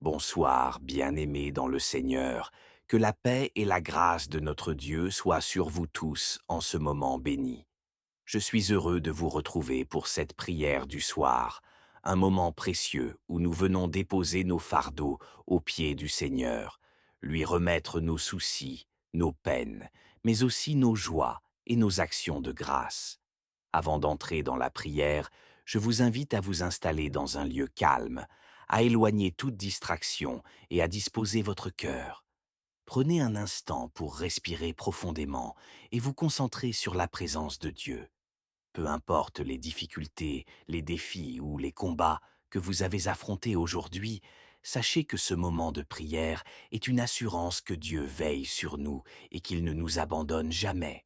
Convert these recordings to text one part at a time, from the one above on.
Bonsoir, bien-aimés dans le Seigneur, que la paix et la grâce de notre Dieu soient sur vous tous en ce moment béni. Je suis heureux de vous retrouver pour cette prière du soir, un moment précieux où nous venons déposer nos fardeaux aux pieds du Seigneur, lui remettre nos soucis, nos peines, mais aussi nos joies et nos actions de grâce. Avant d'entrer dans la prière, je vous invite à vous installer dans un lieu calme, à éloigner toute distraction et à disposer votre cœur. Prenez un instant pour respirer profondément et vous concentrer sur la présence de Dieu. Peu importe les difficultés, les défis ou les combats que vous avez affrontés aujourd'hui, sachez que ce moment de prière est une assurance que Dieu veille sur nous et qu'il ne nous abandonne jamais.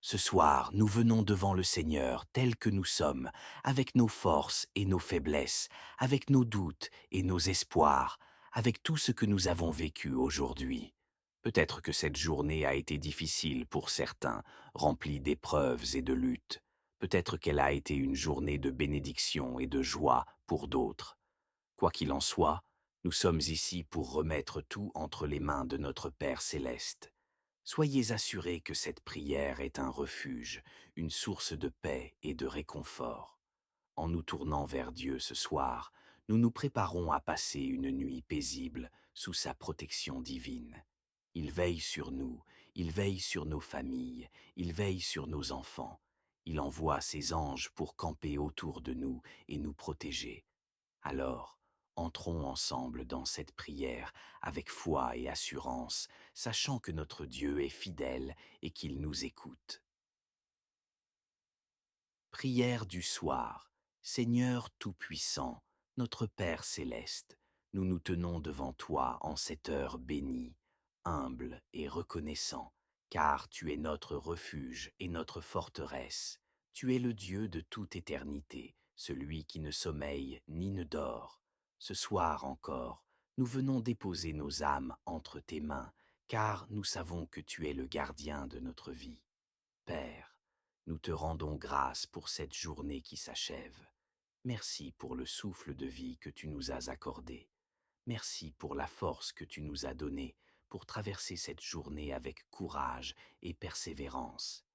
Ce soir, nous venons devant le Seigneur tels que nous sommes, avec nos forces et nos faiblesses, avec nos doutes et nos espoirs, avec tout ce que nous avons vécu aujourd'hui. Peut-être que cette journée a été difficile pour certains, remplie d'épreuves et de luttes. Peut-être qu'elle a été une journée de bénédiction et de joie pour d'autres. Quoi qu'il en soit, nous sommes ici pour remettre tout entre les mains de notre Père céleste. Soyez assurés que cette prière est un refuge, une source de paix et de réconfort. En nous tournant vers Dieu ce soir, nous nous préparons à passer une nuit paisible sous sa protection divine. Il veille sur nous, il veille sur nos familles, il veille sur nos enfants. Il envoie ses anges pour camper autour de nous et nous protéger. Alors, entrons ensemble dans cette prière avec foi et assurance, sachant que notre Dieu est fidèle et qu'il nous écoute. Prière du soir. Seigneur Tout-Puissant, notre Père céleste, nous nous tenons devant toi en cette heure bénie, humble et reconnaissant, car tu es notre refuge et notre forteresse. Tu es le Dieu de toute éternité, celui qui ne sommeille ni ne dort. Ce soir encore, nous venons déposer nos âmes entre tes mains, car nous savons que tu es le gardien de notre vie. Père, nous te rendons grâce pour cette journée qui s'achève. Merci pour le souffle de vie que tu nous as accordé. Merci pour la force que tu nous as donnée pour traverser cette journée avec courage et persévérance.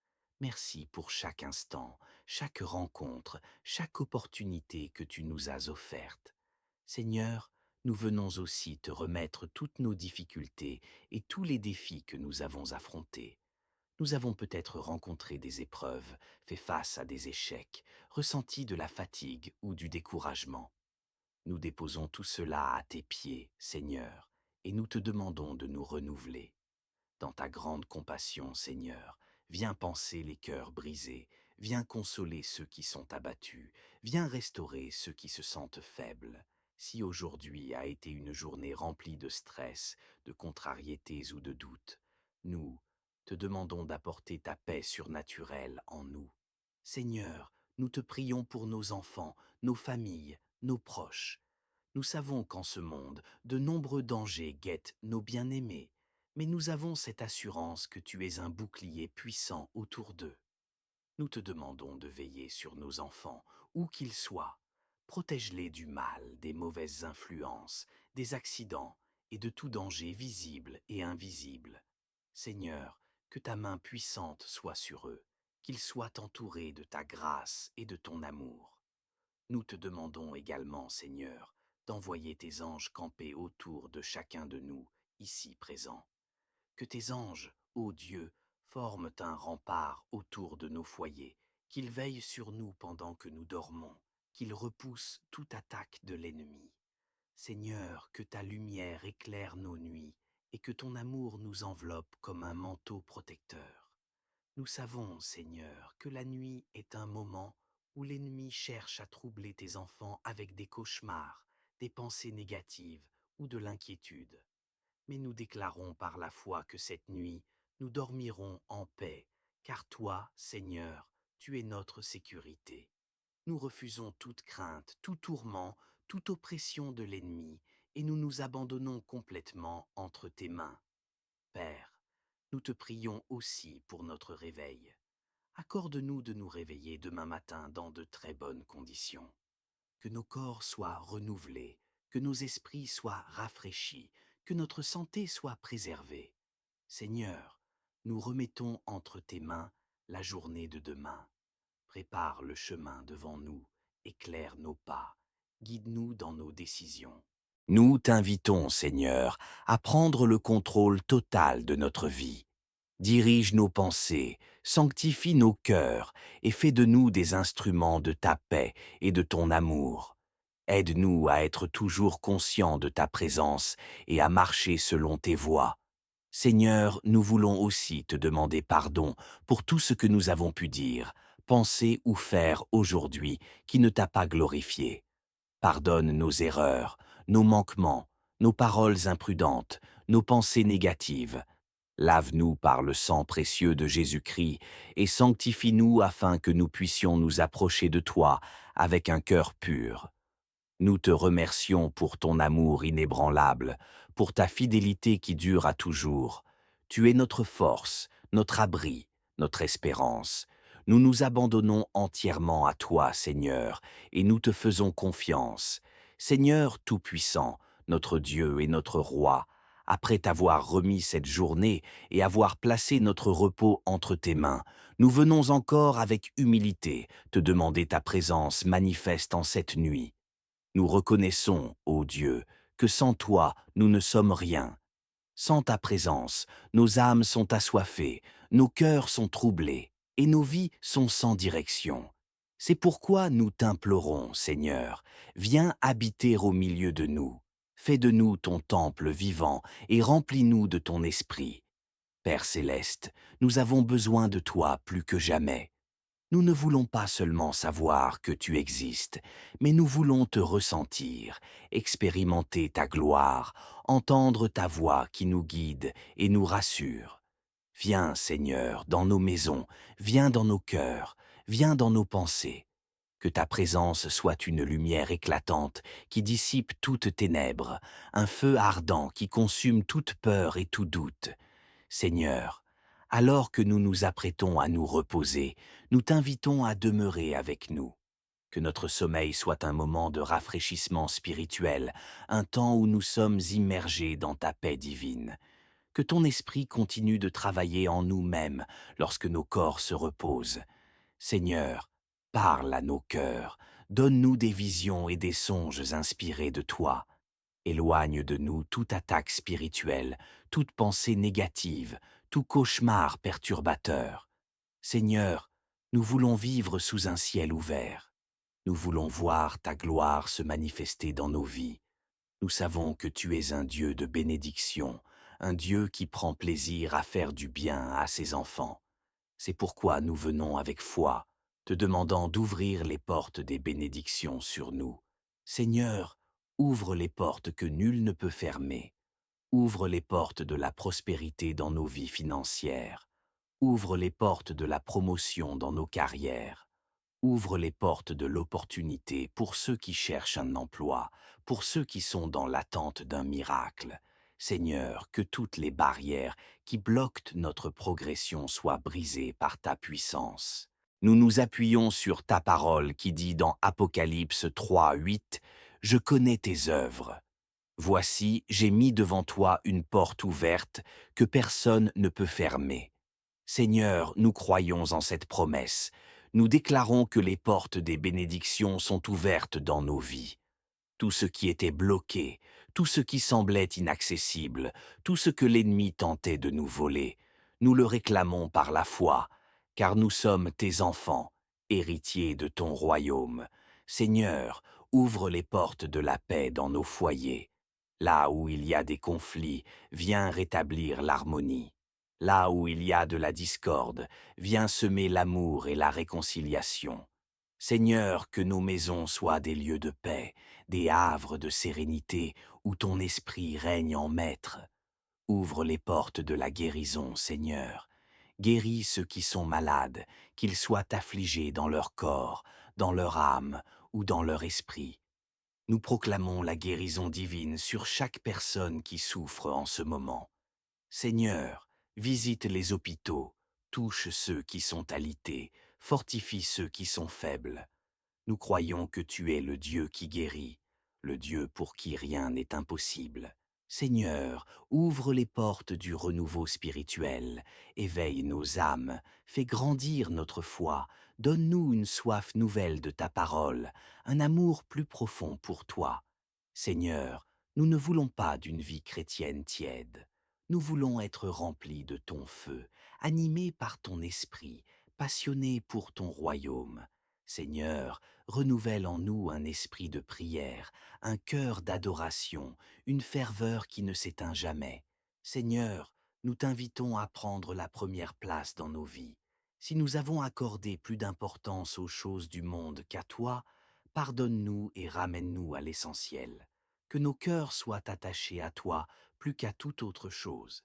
Merci pour chaque instant, chaque rencontre, chaque opportunité que tu nous as offerte. Seigneur, nous venons aussi te remettre toutes nos difficultés et tous les défis que nous avons affrontés. Nous avons peut-être rencontré des épreuves, fait face à des échecs, ressenti de la fatigue ou du découragement. Nous déposons tout cela à tes pieds, Seigneur, et nous te demandons de nous renouveler. Dans ta grande compassion, Seigneur, viens panser les cœurs brisés, viens consoler ceux qui sont abattus, viens restaurer ceux qui se sentent faibles. Si aujourd'hui a été une journée remplie de stress, de contrariétés ou de doutes, nous te demandons d'apporter ta paix surnaturelle en nous. Seigneur, nous te prions pour nos enfants, nos familles, nos proches. Nous savons qu'en ce monde, de nombreux dangers guettent nos bien-aimés, mais nous avons cette assurance que tu es un bouclier puissant autour d'eux. Nous te demandons de veiller sur nos enfants, où qu'ils soient. Protège-les du mal, des mauvaises influences, des accidents et de tout danger visible et invisible. Seigneur, que ta main puissante soit sur eux, qu'ils soient entourés de ta grâce et de ton amour. Nous te demandons également, Seigneur, d'envoyer tes anges camper autour de chacun de nous, ici présents. Que tes anges, ô Dieu, forment un rempart autour de nos foyers, qu'ils veillent sur nous pendant que nous dormons, qu'ils repoussent toute attaque de l'ennemi. Seigneur, que ta lumière éclaire nos nuits et que ton amour nous enveloppe comme un manteau protecteur. Nous savons, Seigneur, que la nuit est un moment où l'ennemi cherche à troubler tes enfants avec des cauchemars, des pensées négatives ou de l'inquiétude. Mais nous déclarons par la foi que cette nuit, nous dormirons en paix, car toi, Seigneur, tu es notre sécurité. Nous refusons toute crainte, tout tourment, toute oppression de l'ennemi, et nous nous abandonnons complètement entre tes mains. Père, nous te prions aussi pour notre réveil. Accorde-nous de nous réveiller demain matin dans de très bonnes conditions. Que nos corps soient renouvelés, que nos esprits soient rafraîchis, que notre santé soit préservée. Seigneur, nous remettons entre tes mains la journée de demain. Prépare le chemin devant nous, éclaire nos pas, guide-nous dans nos décisions. Nous t'invitons, Seigneur, à prendre le contrôle total de notre vie. Dirige nos pensées, sanctifie nos cœurs et fais de nous des instruments de ta paix et de ton amour. Aide-nous à être toujours conscients de ta présence et à marcher selon tes voies. Seigneur, nous voulons aussi te demander pardon pour tout ce que nous avons pu dire, penser ou faire aujourd'hui qui ne t'a pas glorifié. Pardonne nos erreurs, nos manquements, nos paroles imprudentes, nos pensées négatives. Lave-nous par le sang précieux de Jésus-Christ et sanctifie-nous afin que nous puissions nous approcher de toi avec un cœur pur. Nous te remercions pour ton amour inébranlable, pour ta fidélité qui dure à toujours. Tu es notre force, notre abri, notre espérance. Nous nous abandonnons entièrement à toi, Seigneur, et nous te faisons confiance. Seigneur Tout-Puissant, notre Dieu et notre Roi, après t'avoir remis cette journée et avoir placé notre repos entre tes mains, nous venons encore avec humilité te demander ta présence manifeste en cette nuit. Nous reconnaissons, ô Dieu, que sans toi, nous ne sommes rien. Sans ta présence, nos âmes sont assoiffées, nos cœurs sont troublés, et nos vies sont sans direction. C'est pourquoi nous t'implorons, Seigneur, viens habiter au milieu de nous. Fais de nous ton temple vivant et remplis-nous de ton esprit. Père céleste, nous avons besoin de toi plus que jamais. Nous ne voulons pas seulement savoir que tu existes, mais nous voulons te ressentir, expérimenter ta gloire, entendre ta voix qui nous guide et nous rassure. Viens, Seigneur, dans nos maisons, viens dans nos cœurs, viens dans nos pensées. Que ta présence soit une lumière éclatante qui dissipe toute ténèbres, un feu ardent qui consume toute peur et tout doute. Seigneur, alors que nous nous apprêtons à nous reposer, nous t'invitons à demeurer avec nous. Que notre sommeil soit un moment de rafraîchissement spirituel, un temps où nous sommes immergés dans ta paix divine. Que ton esprit continue de travailler en nous-mêmes lorsque nos corps se reposent. Seigneur, parle à nos cœurs, donne-nous des visions et des songes inspirés de toi. Éloigne de nous toute attaque spirituelle, toute pensée négative, tout cauchemar perturbateur. Seigneur, nous voulons vivre sous un ciel ouvert. Nous voulons voir ta gloire se manifester dans nos vies. Nous savons que tu es un Dieu de bénédiction, un Dieu qui prend plaisir à faire du bien à ses enfants. C'est pourquoi nous venons avec foi, te demandant d'ouvrir les portes des bénédictions sur nous. Seigneur, ouvre les portes que nul ne peut fermer. Ouvre les portes de la prospérité dans nos vies financières. Ouvre les portes de la promotion dans nos carrières. Ouvre les portes de l'opportunité pour ceux qui cherchent un emploi, pour ceux qui sont dans l'attente d'un miracle. Seigneur, que toutes les barrières qui bloquent notre progression soient brisées par ta puissance. Nous nous appuyons sur ta parole qui dit dans Apocalypse 3:8 « Je connais tes œuvres. Voici, j'ai mis devant toi une porte ouverte que personne ne peut fermer. » Seigneur, nous croyons en cette promesse. Nous déclarons que les portes des bénédictions sont ouvertes dans nos vies. Tout ce qui était bloqué, tout ce qui semblait inaccessible, tout ce que l'ennemi tentait de nous voler, nous le réclamons par la foi, car nous sommes tes enfants, héritiers de ton royaume. Seigneur, ouvre les portes de la paix dans nos foyers. Là où il y a des conflits, viens rétablir l'harmonie. Là où il y a de la discorde, viens semer l'amour et la réconciliation. Seigneur, que nos maisons soient des lieux de paix, des havres de sérénité où ton esprit règne en maître. Ouvre les portes de la guérison, Seigneur. Guéris ceux qui sont malades, qu'ils soient affligés dans leur corps, dans leur âme ou dans leur esprit. Nous proclamons la guérison divine sur chaque personne qui souffre en ce moment. Seigneur, visite les hôpitaux, touche ceux qui sont alités, fortifie ceux qui sont faibles. Nous croyons que tu es le Dieu qui guérit, le Dieu pour qui rien n'est impossible. Seigneur, ouvre les portes du renouveau spirituel, éveille nos âmes, fais grandir notre foi, donne-nous une soif nouvelle de ta parole, un amour plus profond pour toi. Seigneur, nous ne voulons pas d'une vie chrétienne tiède. Nous voulons être remplis de ton feu, animés par ton esprit, passionnés pour ton royaume. Seigneur, renouvelle en nous un esprit de prière, un cœur d'adoration, une ferveur qui ne s'éteint jamais. Seigneur, nous t'invitons à prendre la première place dans nos vies. Si nous avons accordé plus d'importance aux choses du monde qu'à toi, pardonne-nous et ramène-nous à l'essentiel. Que nos cœurs soient attachés à toi plus qu'à toute autre chose.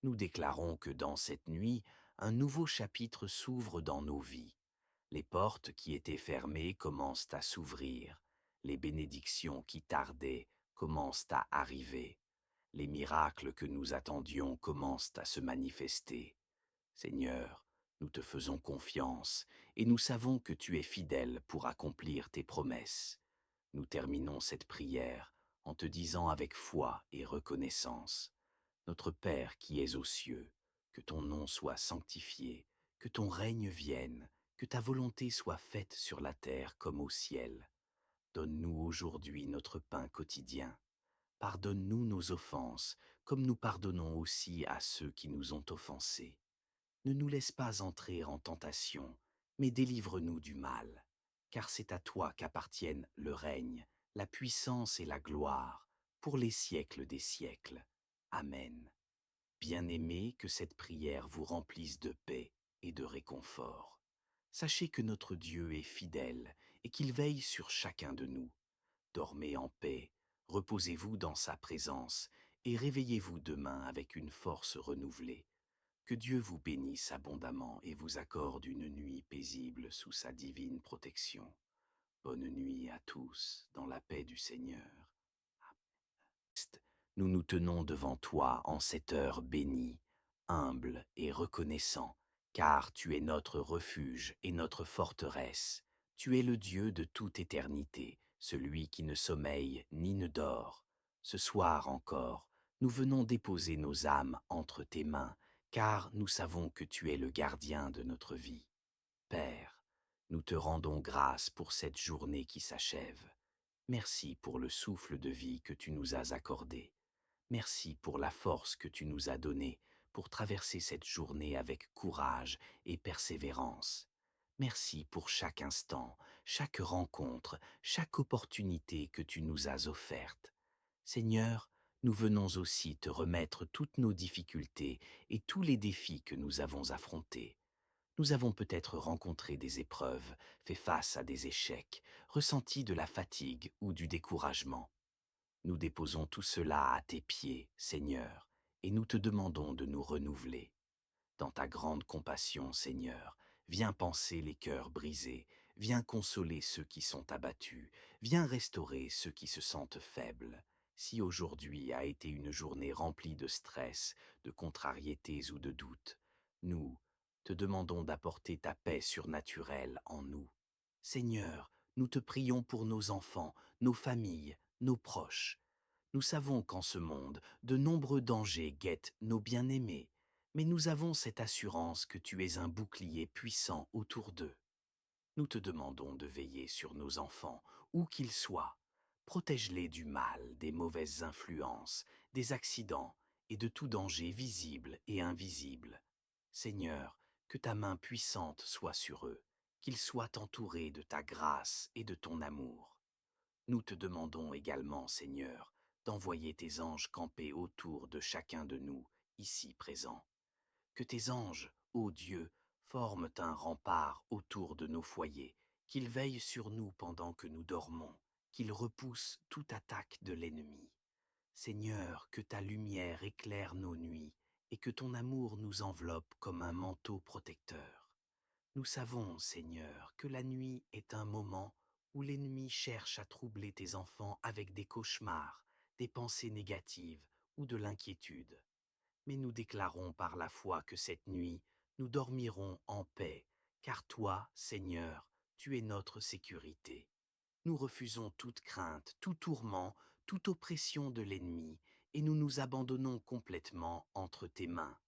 Nous déclarons que dans cette nuit, un nouveau chapitre s'ouvre dans nos vies. Les portes qui étaient fermées commencent à s'ouvrir. Les bénédictions qui tardaient commencent à arriver. Les miracles que nous attendions commencent à se manifester. Seigneur, nous te faisons confiance et nous savons que tu es fidèle pour accomplir tes promesses. Nous terminons cette prière en te disant avec foi et reconnaissance: Notre Père qui es aux cieux, que ton nom soit sanctifié, que ton règne vienne, que ta volonté soit faite sur la terre comme au ciel. Donne-nous aujourd'hui notre pain quotidien. Pardonne-nous nos offenses, comme nous pardonnons aussi à ceux qui nous ont offensés. Ne nous laisse pas entrer en tentation, mais délivre-nous du mal, car c'est à toi qu'appartiennent le règne, la puissance et la gloire, pour les siècles des siècles. Amen. Bien-aimés, que cette prière vous remplisse de paix et de réconfort. Sachez que notre Dieu est fidèle et qu'il veille sur chacun de nous. Dormez en paix, reposez-vous dans sa présence et réveillez-vous demain avec une force renouvelée. Que Dieu vous bénisse abondamment et vous accorde une nuit paisible sous sa divine protection. Bonne nuit à tous, dans la paix du Seigneur. Nous nous tenons devant toi en cette heure bénie, humble et reconnaissant, car tu es notre refuge et notre forteresse. Tu es le Dieu de toute éternité, celui qui ne sommeille ni ne dort. Ce soir encore, nous venons déposer nos âmes entre tes mains, car nous savons que tu es le gardien de notre vie. Père, nous te rendons grâce pour cette journée qui s'achève. Merci pour le souffle de vie que tu nous as accordé. Merci pour la force que tu nous as donnée pour traverser cette journée avec courage et persévérance. Merci pour chaque instant, chaque rencontre, chaque opportunité que tu nous as offerte. Seigneur, nous venons aussi te remettre toutes nos difficultés et tous les défis que nous avons affrontés. Nous avons peut-être rencontré des épreuves, fait face à des échecs, ressenti de la fatigue ou du découragement. Nous déposons tout cela à tes pieds, Seigneur, et nous te demandons de nous renouveler. Dans ta grande compassion, Seigneur, viens panser les cœurs brisés, viens consoler ceux qui sont abattus, viens restaurer ceux qui se sentent faibles. Si aujourd'hui a été une journée remplie de stress, de contrariétés ou de doutes, nous te demandons d'apporter ta paix surnaturelle en nous. Seigneur, nous te prions pour nos enfants, nos familles, nos proches. Nous savons qu'en ce monde, de nombreux dangers guettent nos bien-aimés, mais nous avons cette assurance que tu es un bouclier puissant autour d'eux. Nous te demandons de veiller sur nos enfants, où qu'ils soient. Protège-les du mal, des mauvaises influences, des accidents et de tout danger visible et invisible. Seigneur, que ta main puissante soit sur eux, qu'ils soient entourés de ta grâce et de ton amour. Nous te demandons également, Seigneur, d'envoyer tes anges camper autour de chacun de nous, ici présents. Que tes anges, ô Dieu, forment un rempart autour de nos foyers, qu'ils veillent sur nous pendant que nous dormons, qu'ils repoussent toute attaque de l'ennemi. Seigneur, que ta lumière éclaire nos nuits et que ton amour nous enveloppe comme un manteau protecteur. Nous savons, Seigneur, que la nuit est un moment où l'ennemi cherche à troubler tes enfants avec des cauchemars, des pensées négatives ou de l'inquiétude. Mais nous déclarons par la foi que cette nuit, nous dormirons en paix, car toi, Seigneur, tu es notre sécurité. Nous refusons toute crainte, tout tourment, toute oppression de l'ennemi, et nous nous abandonnons complètement entre tes mains.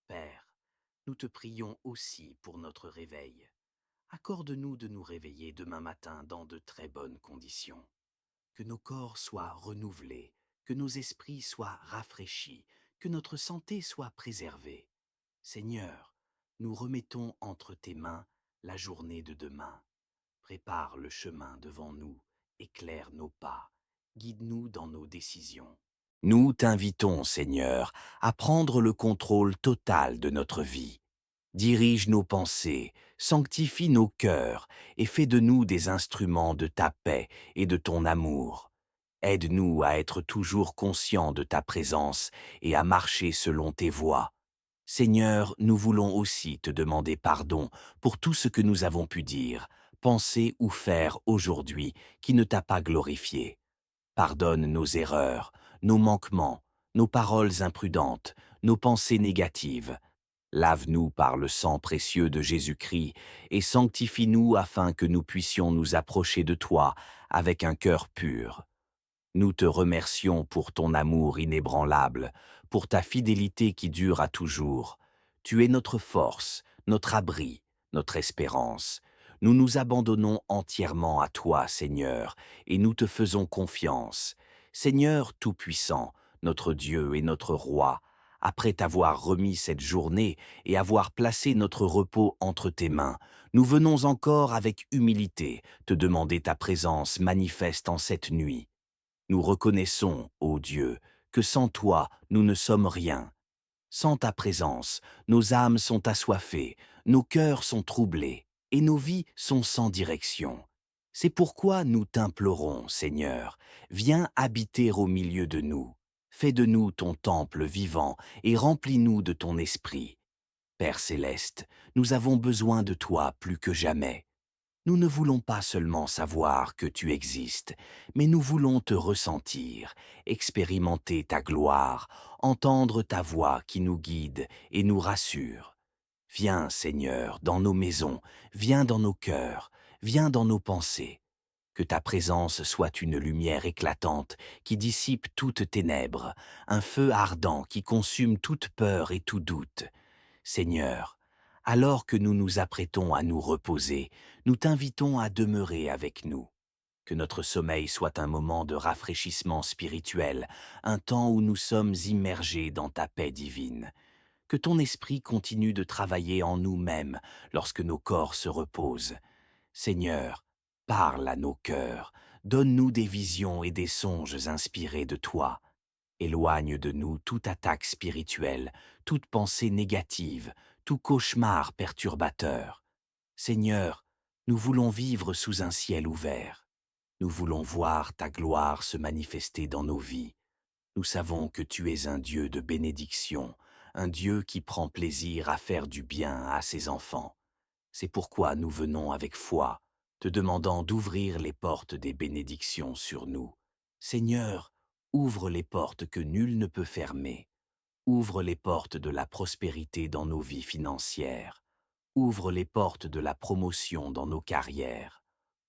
Père, nous te prions aussi pour notre réveil. Accorde-nous de nous réveiller demain matin dans de très bonnes conditions. Que nos corps soient renouvelés, que nos esprits soient rafraîchis, que notre santé soit préservée. Seigneur, nous remettons entre tes mains la journée de demain. Prépare le chemin devant nous, éclaire nos pas, guide-nous dans nos décisions. Nous t'invitons, Seigneur, à prendre le contrôle total de notre vie. Dirige nos pensées, sanctifie nos cœurs et fais de nous des instruments de ta paix et de ton amour. Aide-nous à être toujours conscients de ta présence et à marcher selon tes voies. Seigneur, nous voulons aussi te demander pardon pour tout ce que nous avons pu dire, penser ou faire aujourd'hui qui ne t'a pas glorifié. Pardonne nos erreurs, nos manquements, nos paroles imprudentes, nos pensées négatives. Lave-nous par le sang précieux de Jésus-Christ et sanctifie-nous afin que nous puissions nous approcher de toi avec un cœur pur. Nous te remercions pour ton amour inébranlable, pour ta fidélité qui dure à toujours. Tu es notre force, notre abri, notre espérance. Nous nous abandonnons entièrement à toi, Seigneur, et nous te faisons confiance. Seigneur Tout-Puissant, notre Dieu et notre Roi, après t'avoir remis cette journée et avoir placé notre repos entre tes mains, nous venons encore avec humilité te demander ta présence manifeste en cette nuit. Nous reconnaissons, ô Dieu, que sans toi, nous ne sommes rien. Sans ta présence, nos âmes sont assoiffées, nos cœurs sont troublés, et nos vies sont sans direction. C'est pourquoi nous t'implorons, Seigneur, viens habiter au milieu de nous. Fais de nous ton temple vivant et remplis-nous de ton esprit. Père céleste, nous avons besoin de toi plus que jamais. Nous ne voulons pas seulement savoir que tu existes, mais nous voulons te ressentir, expérimenter ta gloire, entendre ta voix qui nous guide et nous rassure. Viens, Seigneur, dans nos maisons, viens dans nos cœurs, viens dans nos pensées. Que ta présence soit une lumière éclatante qui dissipe toutes ténèbres, un feu ardent qui consume toute peur et tout doute. Seigneur, alors que nous nous apprêtons à nous reposer, nous t'invitons à demeurer avec nous. Que notre sommeil soit un moment de rafraîchissement spirituel, un temps où nous sommes immergés dans ta paix divine. Que ton esprit continue de travailler en nous-mêmes lorsque nos corps se reposent. Seigneur, parle à nos cœurs, donne-nous des visions et des songes inspirés de toi. Éloigne de nous toute attaque spirituelle, toute pensée négative, tout cauchemar perturbateur. Seigneur, nous voulons vivre sous un ciel ouvert. Nous voulons voir ta gloire se manifester dans nos vies. Nous savons que tu es un Dieu de bénédiction, un Dieu qui prend plaisir à faire du bien à ses enfants. C'est pourquoi nous venons avec foi, te demandant d'ouvrir les portes des bénédictions sur nous. Seigneur, ouvre les portes que nul ne peut fermer. Ouvre les portes de la prospérité dans nos vies financières. Ouvre les portes de la promotion dans nos carrières.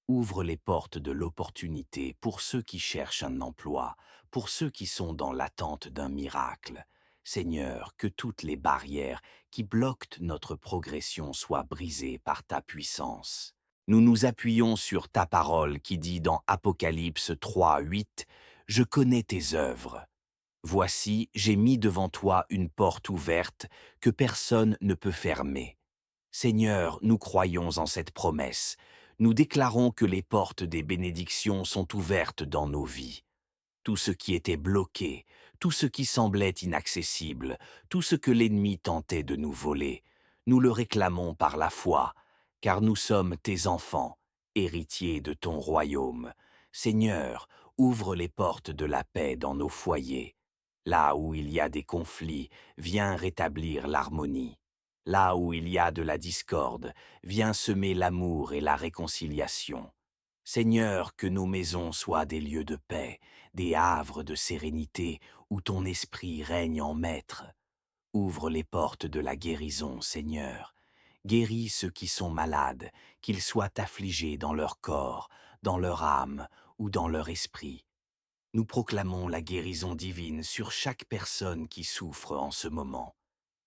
Ouvre les portes de l'opportunité pour ceux qui cherchent un emploi, pour ceux qui sont dans l'attente d'un miracle. Seigneur, que toutes les barrières qui bloquent notre progression soient brisées par ta puissance. Nous nous appuyons sur ta parole qui dit dans Apocalypse 3:8 « Je connais tes œuvres. Voici, j'ai mis devant toi une porte ouverte que personne ne peut fermer. » Seigneur, nous croyons en cette promesse. Nous déclarons que les portes des bénédictions sont ouvertes dans nos vies. Tout ce qui était bloqué, tout ce qui semblait inaccessible, tout ce que l'ennemi tentait de nous voler, nous le réclamons par la foi, car nous sommes tes enfants, héritiers de ton royaume. Seigneur, ouvre les portes de la paix dans nos foyers. Là où il y a des conflits, viens rétablir l'harmonie. Là où il y a de la discorde, viens semer l'amour et la réconciliation. Seigneur, que nos maisons soient des lieux de paix, des havres de sérénité où ton esprit règne en maître. Ouvre les portes de la guérison, Seigneur. Guéris ceux qui sont malades, qu'ils soient affligés dans leur corps, dans leur âme ou dans leur esprit. Nous proclamons la guérison divine sur chaque personne qui souffre en ce moment.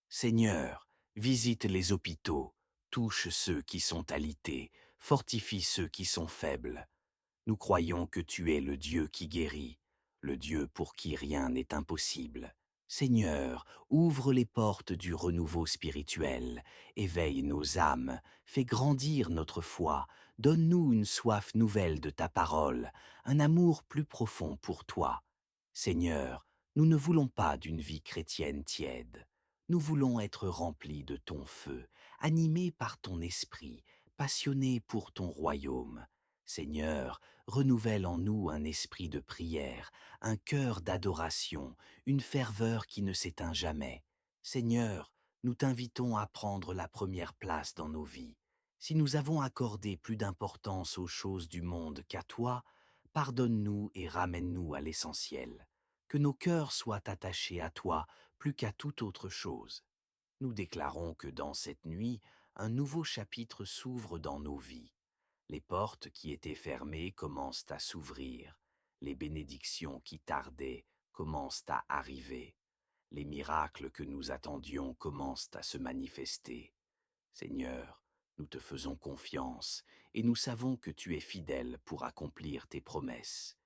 Seigneur, visite les hôpitaux, touche ceux qui sont alités, fortifie ceux qui sont faibles. Nous croyons que tu es le Dieu qui guérit, le Dieu pour qui rien n'est impossible. Seigneur, ouvre les portes du renouveau spirituel, éveille nos âmes, fais grandir notre foi, donne-nous une soif nouvelle de ta parole, un amour plus profond pour toi. Seigneur, nous ne voulons pas d'une vie chrétienne tiède. Nous voulons être remplis de ton feu, animés par ton esprit, passionnés pour ton royaume. Seigneur, renouvelle en nous un esprit de prière, un cœur d'adoration, une ferveur qui ne s'éteint jamais. Seigneur, nous t'invitons à prendre la première place dans nos vies. Si nous avons accordé plus d'importance aux choses du monde qu'à toi, pardonne-nous et ramène-nous à l'essentiel. Que nos cœurs soient attachés à toi plus qu'à toute autre chose. Nous déclarons que dans cette nuit, un nouveau chapitre s'ouvre dans nos vies. Les portes qui étaient fermées commencent à s'ouvrir. Les bénédictions qui tardaient commencent à arriver. Les miracles que nous attendions commencent à se manifester. Seigneur, nous te faisons confiance et nous savons que tu es fidèle pour accomplir tes promesses.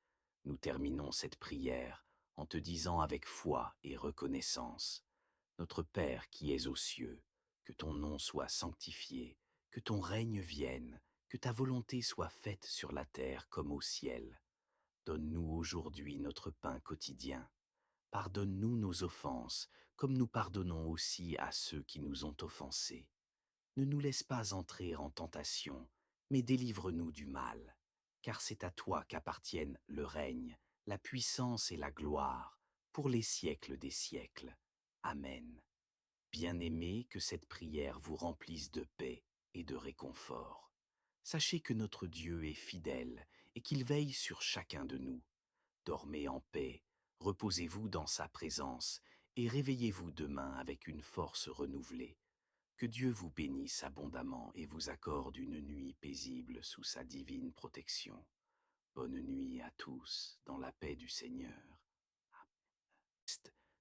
Nous terminons cette prière en te disant avec foi et reconnaissance: Notre Père qui es aux cieux, que ton nom soit sanctifié, que ton règne vienne, que ta volonté soit faite sur la terre comme au ciel. Donne-nous aujourd'hui notre pain quotidien. Pardonne-nous nos offenses, comme nous pardonnons aussi à ceux qui nous ont offensés. Ne nous laisse pas entrer en tentation, mais délivre-nous du mal, car c'est à toi qu'appartiennent le règne, la puissance et la gloire, pour les siècles des siècles. Amen. Bien-aimés, que cette prière vous remplisse de paix et de réconfort. Sachez que notre Dieu est fidèle et qu'il veille sur chacun de nous. Dormez en paix, reposez-vous dans sa présence et réveillez-vous demain avec une force renouvelée. Que Dieu vous bénisse abondamment et vous accorde une nuit paisible sous sa divine protection. Bonne nuit à tous dans la paix du Seigneur.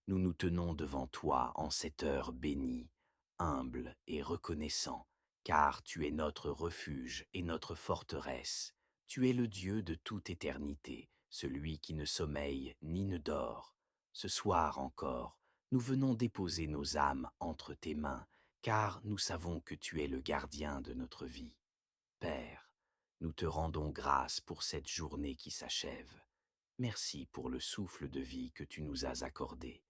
Nous nous tenons devant toi en cette heure bénie, humble et reconnaissant, car tu es notre refuge et notre forteresse. Tu es le Dieu de toute éternité, celui qui ne sommeille ni ne dort. Ce soir encore, nous venons déposer nos âmes entre tes mains, car nous savons que tu es le gardien de notre vie. Père, nous te rendons grâce pour cette journée qui s'achève. Merci pour le souffle de vie que tu nous as accordé.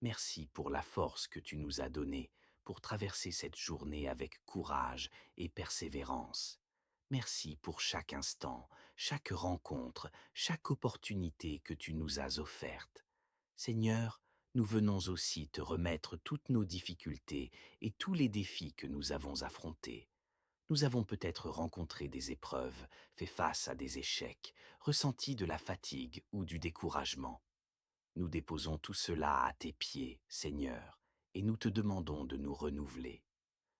Merci pour la force que tu nous as donnée pour traverser cette journée avec courage et persévérance. Merci pour chaque instant, chaque rencontre, chaque opportunité que tu nous as offerte. Seigneur, nous venons aussi te remettre toutes nos difficultés et tous les défis que nous avons affrontés. Nous avons peut-être rencontré des épreuves, fait face à des échecs, ressenti de la fatigue ou du découragement. Nous déposons tout cela à tes pieds, Seigneur, et nous te demandons de nous renouveler.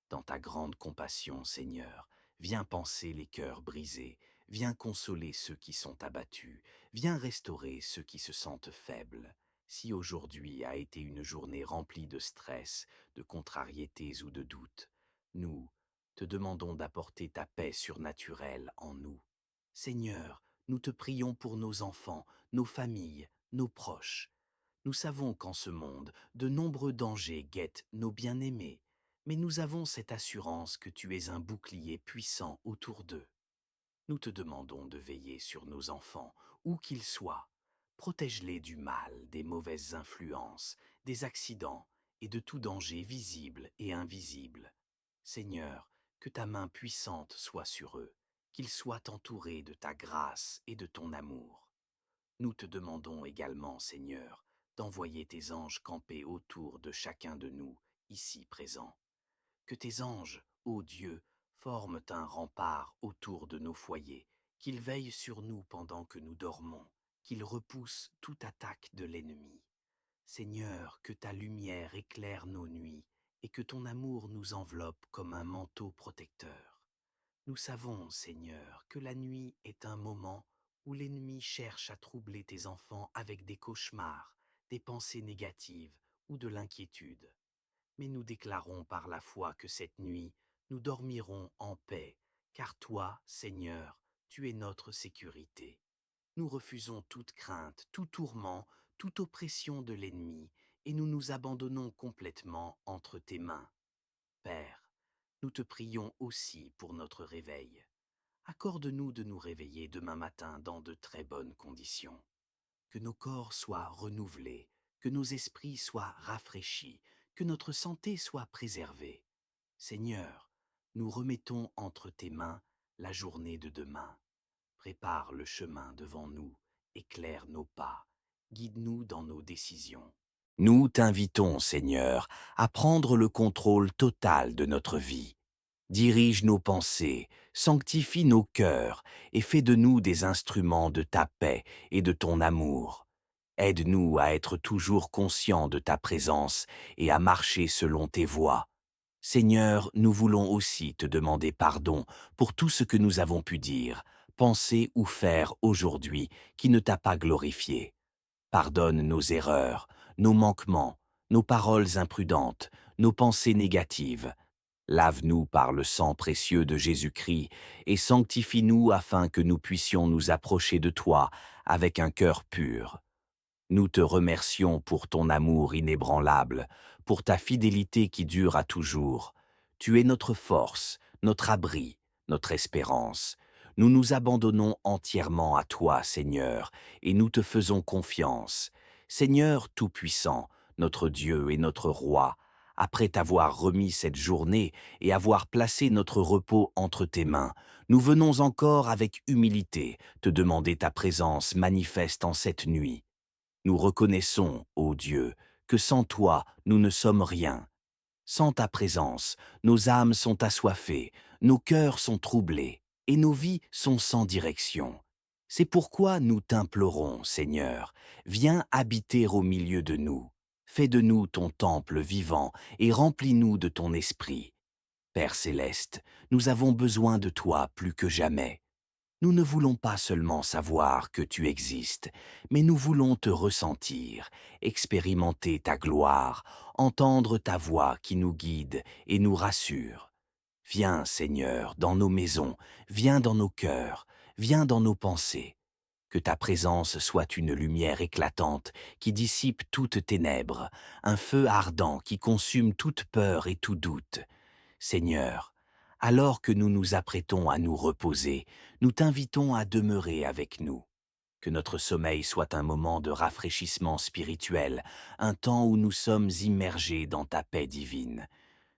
Dans ta grande compassion, Seigneur, viens panser les cœurs brisés, viens consoler ceux qui sont abattus, viens restaurer ceux qui se sentent faibles. Si aujourd'hui a été une journée remplie de stress, de contrariétés ou de doutes, nous te demandons d'apporter ta paix surnaturelle en nous. Seigneur, nous te prions pour nos enfants, nos familles, nos proches. Nous savons qu'en ce monde, de nombreux dangers guettent nos bien-aimés, mais nous avons cette assurance que tu es un bouclier puissant autour d'eux. Nous te demandons de veiller sur nos enfants, où qu'ils soient. Protège-les du mal, des mauvaises influences, des accidents et de tout danger visible et invisible. Seigneur, que ta main puissante soit sur eux, qu'ils soient entourés de ta grâce et de ton amour. Nous te demandons également, Seigneur, d'envoyer tes anges camper autour de chacun de nous, ici présents. Que tes anges, ô Dieu, forment un rempart autour de nos foyers, qu'ils veillent sur nous pendant que nous dormons, qu'ils repoussent toute attaque de l'ennemi. Seigneur, que ta lumière éclaire nos nuits et que ton amour nous enveloppe comme un manteau protecteur. Nous savons, Seigneur, que la nuit est un moment où l'ennemi cherche à troubler tes enfants avec des cauchemars, des pensées négatives ou de l'inquiétude. Mais nous déclarons par la foi que cette nuit, nous dormirons en paix, car toi, Seigneur, tu es notre sécurité. Nous refusons toute crainte, tout tourment, toute oppression de l'ennemi, et nous nous abandonnons complètement entre tes mains. Père, nous te prions aussi pour notre réveil. Accorde-nous de nous réveiller demain matin dans de très bonnes conditions. Que nos corps soient renouvelés, que nos esprits soient rafraîchis, que notre santé soit préservée. Seigneur, nous remettons entre tes mains la journée de demain. Prépare le chemin devant nous, éclaire nos pas, guide-nous dans nos décisions. Nous t'invitons, Seigneur, à prendre le contrôle total de notre vie. Dirige nos pensées, sanctifie nos cœurs et fais de nous des instruments de ta paix et de ton amour. Aide-nous à être toujours conscients de ta présence et à marcher selon tes voies. Seigneur, nous voulons aussi te demander pardon pour tout ce que nous avons pu dire, penser ou faire aujourd'hui qui ne t'a pas glorifié. Pardonne nos erreurs, nos manquements, nos paroles imprudentes, nos pensées négatives. Lave-nous par le sang précieux de Jésus-Christ et sanctifie-nous afin que nous puissions nous approcher de toi avec un cœur pur. Nous te remercions pour ton amour inébranlable, pour ta fidélité qui dure à toujours. Tu es notre force, notre abri, notre espérance. Nous nous abandonnons entièrement à toi, Seigneur, et nous te faisons confiance. Seigneur Tout-Puissant, notre Dieu et notre Roi, après t'avoir remis cette journée et avoir placé notre repos entre tes mains, nous venons encore avec humilité te demander ta présence manifeste en cette nuit. Nous reconnaissons, ô Dieu, que sans toi, nous ne sommes rien. Sans ta présence, nos âmes sont assoiffées, nos cœurs sont troublés, et nos vies sont sans direction. C'est pourquoi nous t'implorons, Seigneur, viens habiter au milieu de nous. Fais de nous ton temple vivant et remplis-nous de ton esprit. Père céleste, nous avons besoin de toi plus que jamais. Nous ne voulons pas seulement savoir que tu existes, mais nous voulons te ressentir, expérimenter ta gloire, entendre ta voix qui nous guide et nous rassure. Viens, Seigneur, dans nos maisons, viens dans nos cœurs, viens dans nos pensées. Que ta présence soit une lumière éclatante qui dissipe toutes ténèbres, un feu ardent qui consume toute peur et tout doute. Seigneur, alors que nous nous apprêtons à nous reposer, nous t'invitons à demeurer avec nous. Que notre sommeil soit un moment de rafraîchissement spirituel, un temps où nous sommes immergés dans ta paix divine.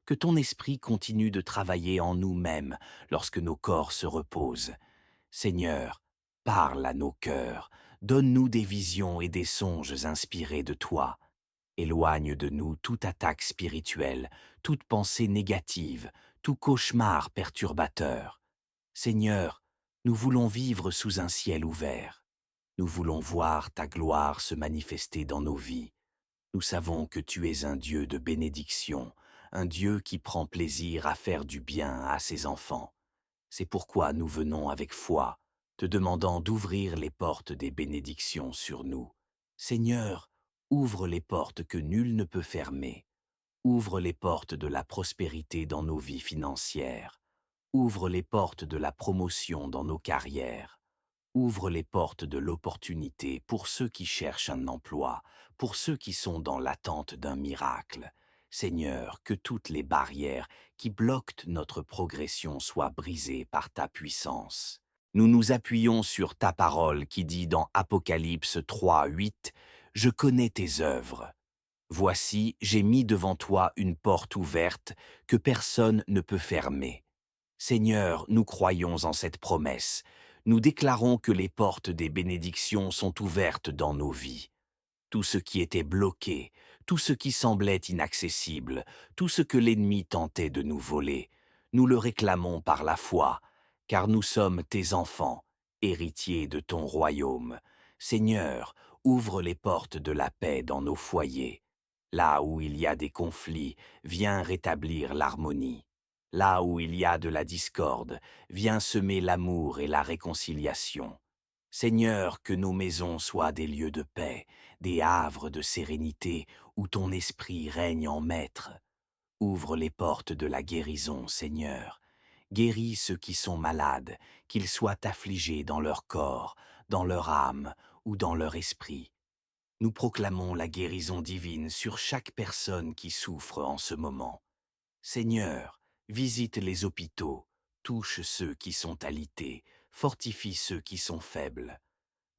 Que ton esprit continue de travailler en nous-mêmes lorsque nos corps se reposent. Seigneur, parle à nos cœurs, donne-nous des visions et des songes inspirés de toi. Éloigne de nous toute attaque spirituelle, toute pensée négative, tout cauchemar perturbateur. Seigneur, nous voulons vivre sous un ciel ouvert. Nous voulons voir ta gloire se manifester dans nos vies. Nous savons que tu es un Dieu de bénédiction, un Dieu qui prend plaisir à faire du bien à ses enfants. C'est pourquoi nous venons avec foi, te demandant d'ouvrir les portes des bénédictions sur nous. Seigneur, ouvre les portes que nul ne peut fermer. Ouvre les portes de la prospérité dans nos vies financières. Ouvre les portes de la promotion dans nos carrières. Ouvre les portes de l'opportunité pour ceux qui cherchent un emploi, pour ceux qui sont dans l'attente d'un miracle. Seigneur, que toutes les barrières qui bloquent notre progression soient brisées par ta puissance. Nous nous appuyons sur ta parole qui dit dans Apocalypse 3:8 « Je connais tes œuvres. Voici, j'ai mis devant toi une porte ouverte que personne ne peut fermer. » Seigneur, nous croyons en cette promesse. Nous déclarons que les portes des bénédictions sont ouvertes dans nos vies. Tout ce qui était bloqué, tout ce qui semblait inaccessible, tout ce que l'ennemi tentait de nous voler, nous le réclamons par la foi, car nous sommes tes enfants, héritiers de ton royaume. Seigneur, ouvre les portes de la paix dans nos foyers. Là où il y a des conflits, viens rétablir l'harmonie. Là où il y a de la discorde, viens semer l'amour et la réconciliation. Seigneur, que nos maisons soient des lieux de paix, des havres de sérénité où ton esprit règne en maître. Ouvre les portes de la guérison, Seigneur. Guéris ceux qui sont malades, qu'ils soient affligés dans leur corps, dans leur âme ou dans leur esprit. Nous proclamons la guérison divine sur chaque personne qui souffre en ce moment. Seigneur, visite les hôpitaux, touche ceux qui sont alités, fortifie ceux qui sont faibles.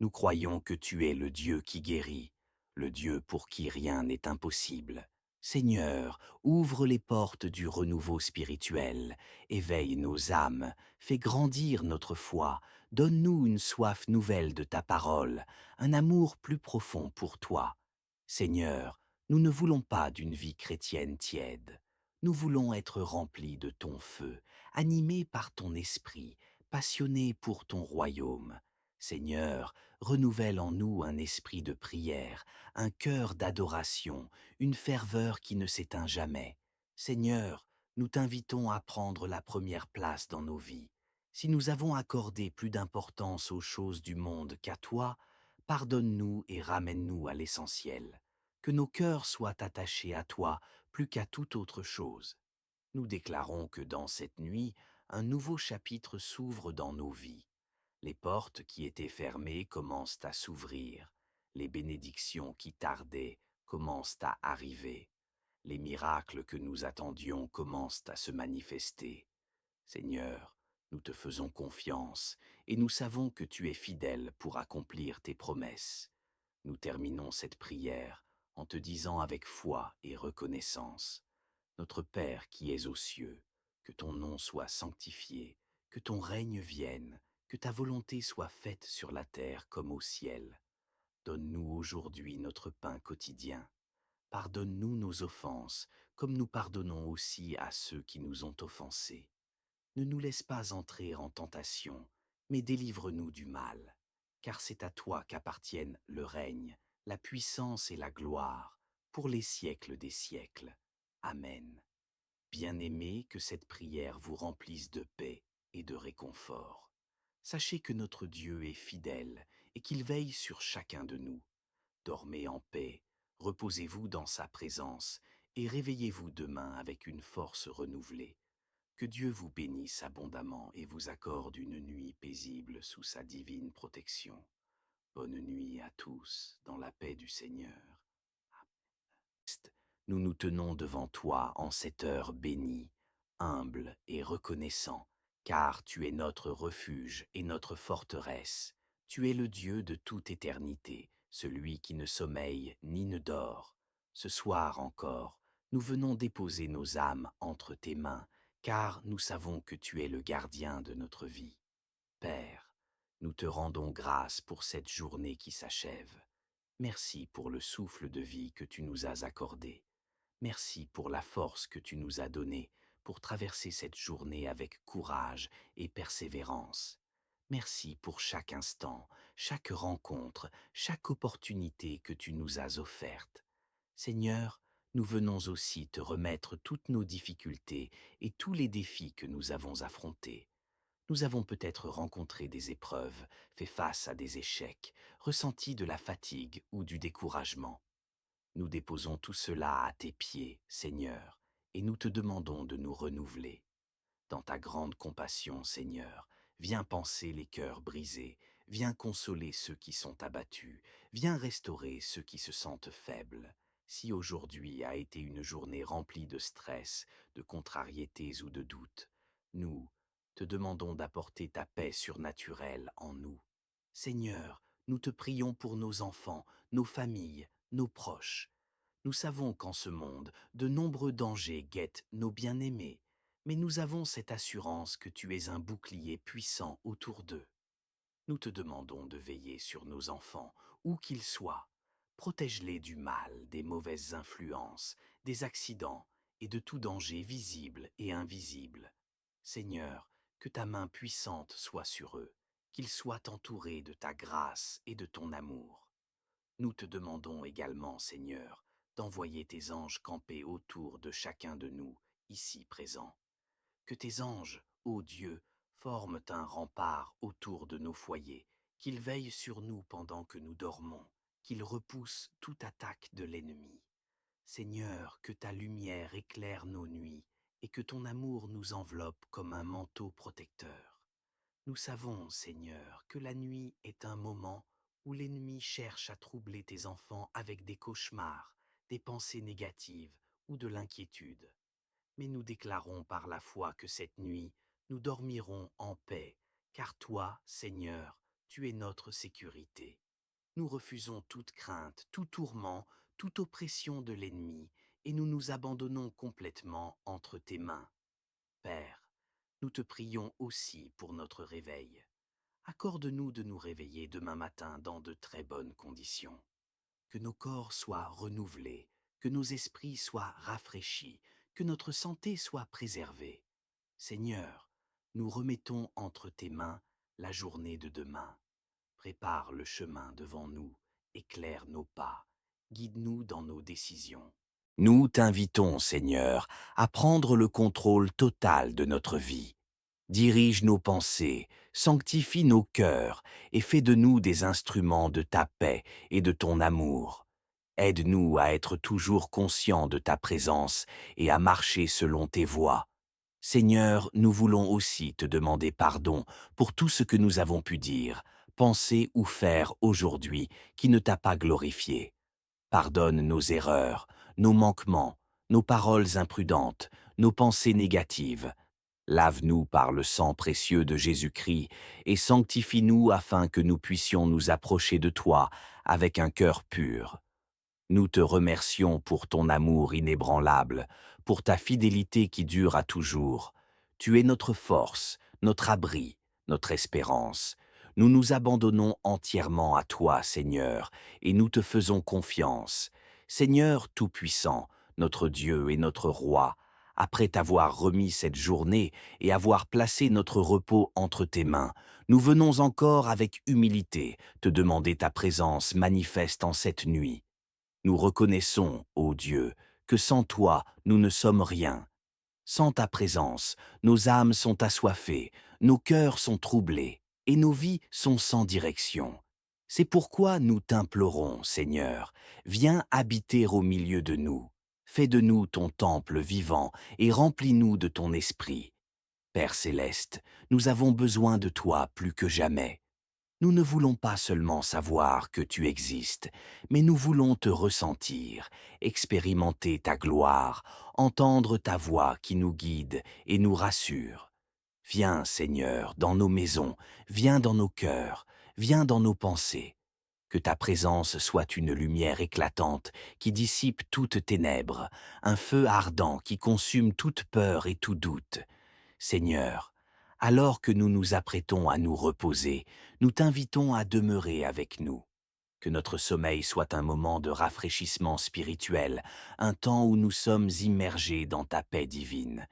Nous croyons que tu es le Dieu qui guérit, le Dieu pour qui rien n'est impossible. Seigneur, ouvre les portes du renouveau spirituel, éveille nos âmes, fais grandir notre foi, donne-nous une soif nouvelle de ta parole, un amour plus profond pour toi. Seigneur, nous ne voulons pas d'une vie chrétienne tiède. Nous voulons être remplis de ton feu, animés par ton esprit, passionnés pour ton royaume. Seigneur, renouvelle en nous un esprit de prière, un cœur d'adoration, une ferveur qui ne s'éteint jamais. Seigneur, nous t'invitons à prendre la première place dans nos vies. Si nous avons accordé plus d'importance aux choses du monde qu'à toi, pardonne-nous et ramène-nous à l'essentiel. Que nos cœurs soient attachés à toi plus qu'à toute autre chose. Nous déclarons que dans cette nuit, un nouveau chapitre s'ouvre dans nos vies. Les portes qui étaient fermées commencent à s'ouvrir. Les bénédictions qui tardaient commencent à arriver. Les miracles que nous attendions commencent à se manifester. Seigneur, nous te faisons confiance et nous savons que tu es fidèle pour accomplir tes promesses. Nous terminons cette prière en te disant avec foi et reconnaissance: Notre Père qui es aux cieux, que ton nom soit sanctifié, que ton règne vienne, que ta volonté soit faite sur la terre comme au ciel. Donne-nous aujourd'hui notre pain quotidien. Pardonne-nous nos offenses, comme nous pardonnons aussi à ceux qui nous ont offensés. Ne nous laisse pas entrer en tentation, mais délivre-nous du mal, car c'est à toi qu'appartiennent le règne, la puissance et la gloire, pour les siècles des siècles. Amen. Bien-aimés, que cette prière vous remplisse de paix et de réconfort. Sachez que notre Dieu est fidèle et qu'il veille sur chacun de nous. Dormez en paix, reposez-vous dans sa présence et réveillez-vous demain avec une force renouvelée. Que Dieu vous bénisse abondamment et vous accorde une nuit paisible sous sa divine protection. Bonne nuit à tous dans la paix du Seigneur. Nous nous tenons devant toi en cette heure bénie, humble et reconnaissant, car tu es notre refuge et notre forteresse. Tu es le Dieu de toute éternité, celui qui ne sommeille ni ne dort. Ce soir encore, nous venons déposer nos âmes entre tes mains, car nous savons que tu es le gardien de notre vie. Père, nous te rendons grâce pour cette journée qui s'achève. Merci pour le souffle de vie que tu nous as accordé. Merci pour la force que tu nous as donnée pour traverser cette journée avec courage et persévérance. Merci pour chaque instant, chaque rencontre, chaque opportunité que tu nous as offerte. Seigneur, nous venons aussi te remettre toutes nos difficultés et tous les défis que nous avons affrontés. Nous avons peut-être rencontré des épreuves, fait face à des échecs, ressenti de la fatigue ou du découragement. Nous déposons tout cela à tes pieds, Seigneur, et nous te demandons de nous renouveler. Dans ta grande compassion, Seigneur, viens panser les cœurs brisés, viens consoler ceux qui sont abattus, viens restaurer ceux qui se sentent faibles. Si aujourd'hui a été une journée remplie de stress, de contrariétés ou de doutes, nous te demandons d'apporter ta paix surnaturelle en nous. Seigneur, nous te prions pour nos enfants, nos familles, nos proches. Nous savons qu'en ce monde, de nombreux dangers guettent nos bien-aimés, mais nous avons cette assurance que tu es un bouclier puissant autour d'eux. Nous te demandons de veiller sur nos enfants, où qu'ils soient. Protège-les du mal, des mauvaises influences, des accidents et de tout danger visible et invisible. Seigneur, que ta main puissante soit sur eux, qu'ils soient entourés de ta grâce et de ton amour. Nous te demandons également, Seigneur, d'envoyer tes anges camper autour de chacun de nous, ici présents. Que tes anges, ô Dieu, forment un rempart autour de nos foyers, qu'ils veillent sur nous pendant que nous dormons, qu'ils repoussent toute attaque de l'ennemi. Seigneur, que ta lumière éclaire nos nuits et que ton amour nous enveloppe comme un manteau protecteur. Nous savons, Seigneur, que la nuit est un moment où l'ennemi cherche à troubler tes enfants avec des cauchemars, des pensées négatives ou de l'inquiétude. Mais nous déclarons par la foi que cette nuit, nous dormirons en paix, car toi, Seigneur, tu es notre sécurité. Nous refusons toute crainte, tout tourment, toute oppression de l'ennemi, et nous nous abandonnons complètement entre tes mains. Père, nous te prions aussi pour notre réveil. Accorde-nous de nous réveiller demain matin dans de très bonnes conditions. Que nos corps soient renouvelés, que nos esprits soient rafraîchis, que notre santé soit préservée. Seigneur, nous remettons entre tes mains la journée de demain. Prépare le chemin devant nous, éclaire nos pas, guide-nous dans nos décisions. Nous t'invitons, Seigneur, à prendre le contrôle total de notre vie. Dirige nos pensées, sanctifie nos cœurs et fais de nous des instruments de ta paix et de ton amour. Aide-nous à être toujours conscients de ta présence et à marcher selon tes voies. Seigneur, nous voulons aussi te demander pardon pour tout ce que nous avons pu dire, penser ou faire aujourd'hui qui ne t'a pas glorifié. Pardonne nos erreurs, nos manquements, nos paroles imprudentes, nos pensées négatives. Lave-nous par le sang précieux de Jésus-Christ et sanctifie-nous afin que nous puissions nous approcher de toi avec un cœur pur. Nous te remercions pour ton amour inébranlable, pour ta fidélité qui dure à toujours. Tu es notre force, notre abri, notre espérance. Nous nous abandonnons entièrement à toi, Seigneur, et nous te faisons confiance. Seigneur Tout-Puissant, notre Dieu et notre Roi, après t'avoir remis cette journée et avoir placé notre repos entre tes mains, nous venons encore avec humilité te demander ta présence manifeste en cette nuit. Nous reconnaissons, ô Dieu, que sans toi, nous ne sommes rien. Sans ta présence, nos âmes sont assoiffées, nos cœurs sont troublés, et nos vies sont sans direction. C'est pourquoi nous t'implorons, Seigneur, viens habiter au milieu de nous. Fais de nous ton temple vivant et remplis-nous de ton esprit. Père céleste, nous avons besoin de toi plus que jamais. Nous ne voulons pas seulement savoir que tu existes, mais nous voulons te ressentir, expérimenter ta gloire, entendre ta voix qui nous guide et nous rassure. Viens, Seigneur, dans nos maisons, viens dans nos cœurs, viens dans nos pensées. Que ta présence soit une lumière éclatante qui dissipe toute ténèbre, un feu ardent qui consume toute peur et tout doute. Seigneur, alors que nous nous apprêtons à nous reposer, nous t'invitons à demeurer avec nous. Que notre sommeil soit un moment de rafraîchissement spirituel, un temps où nous sommes immergés dans ta paix divine.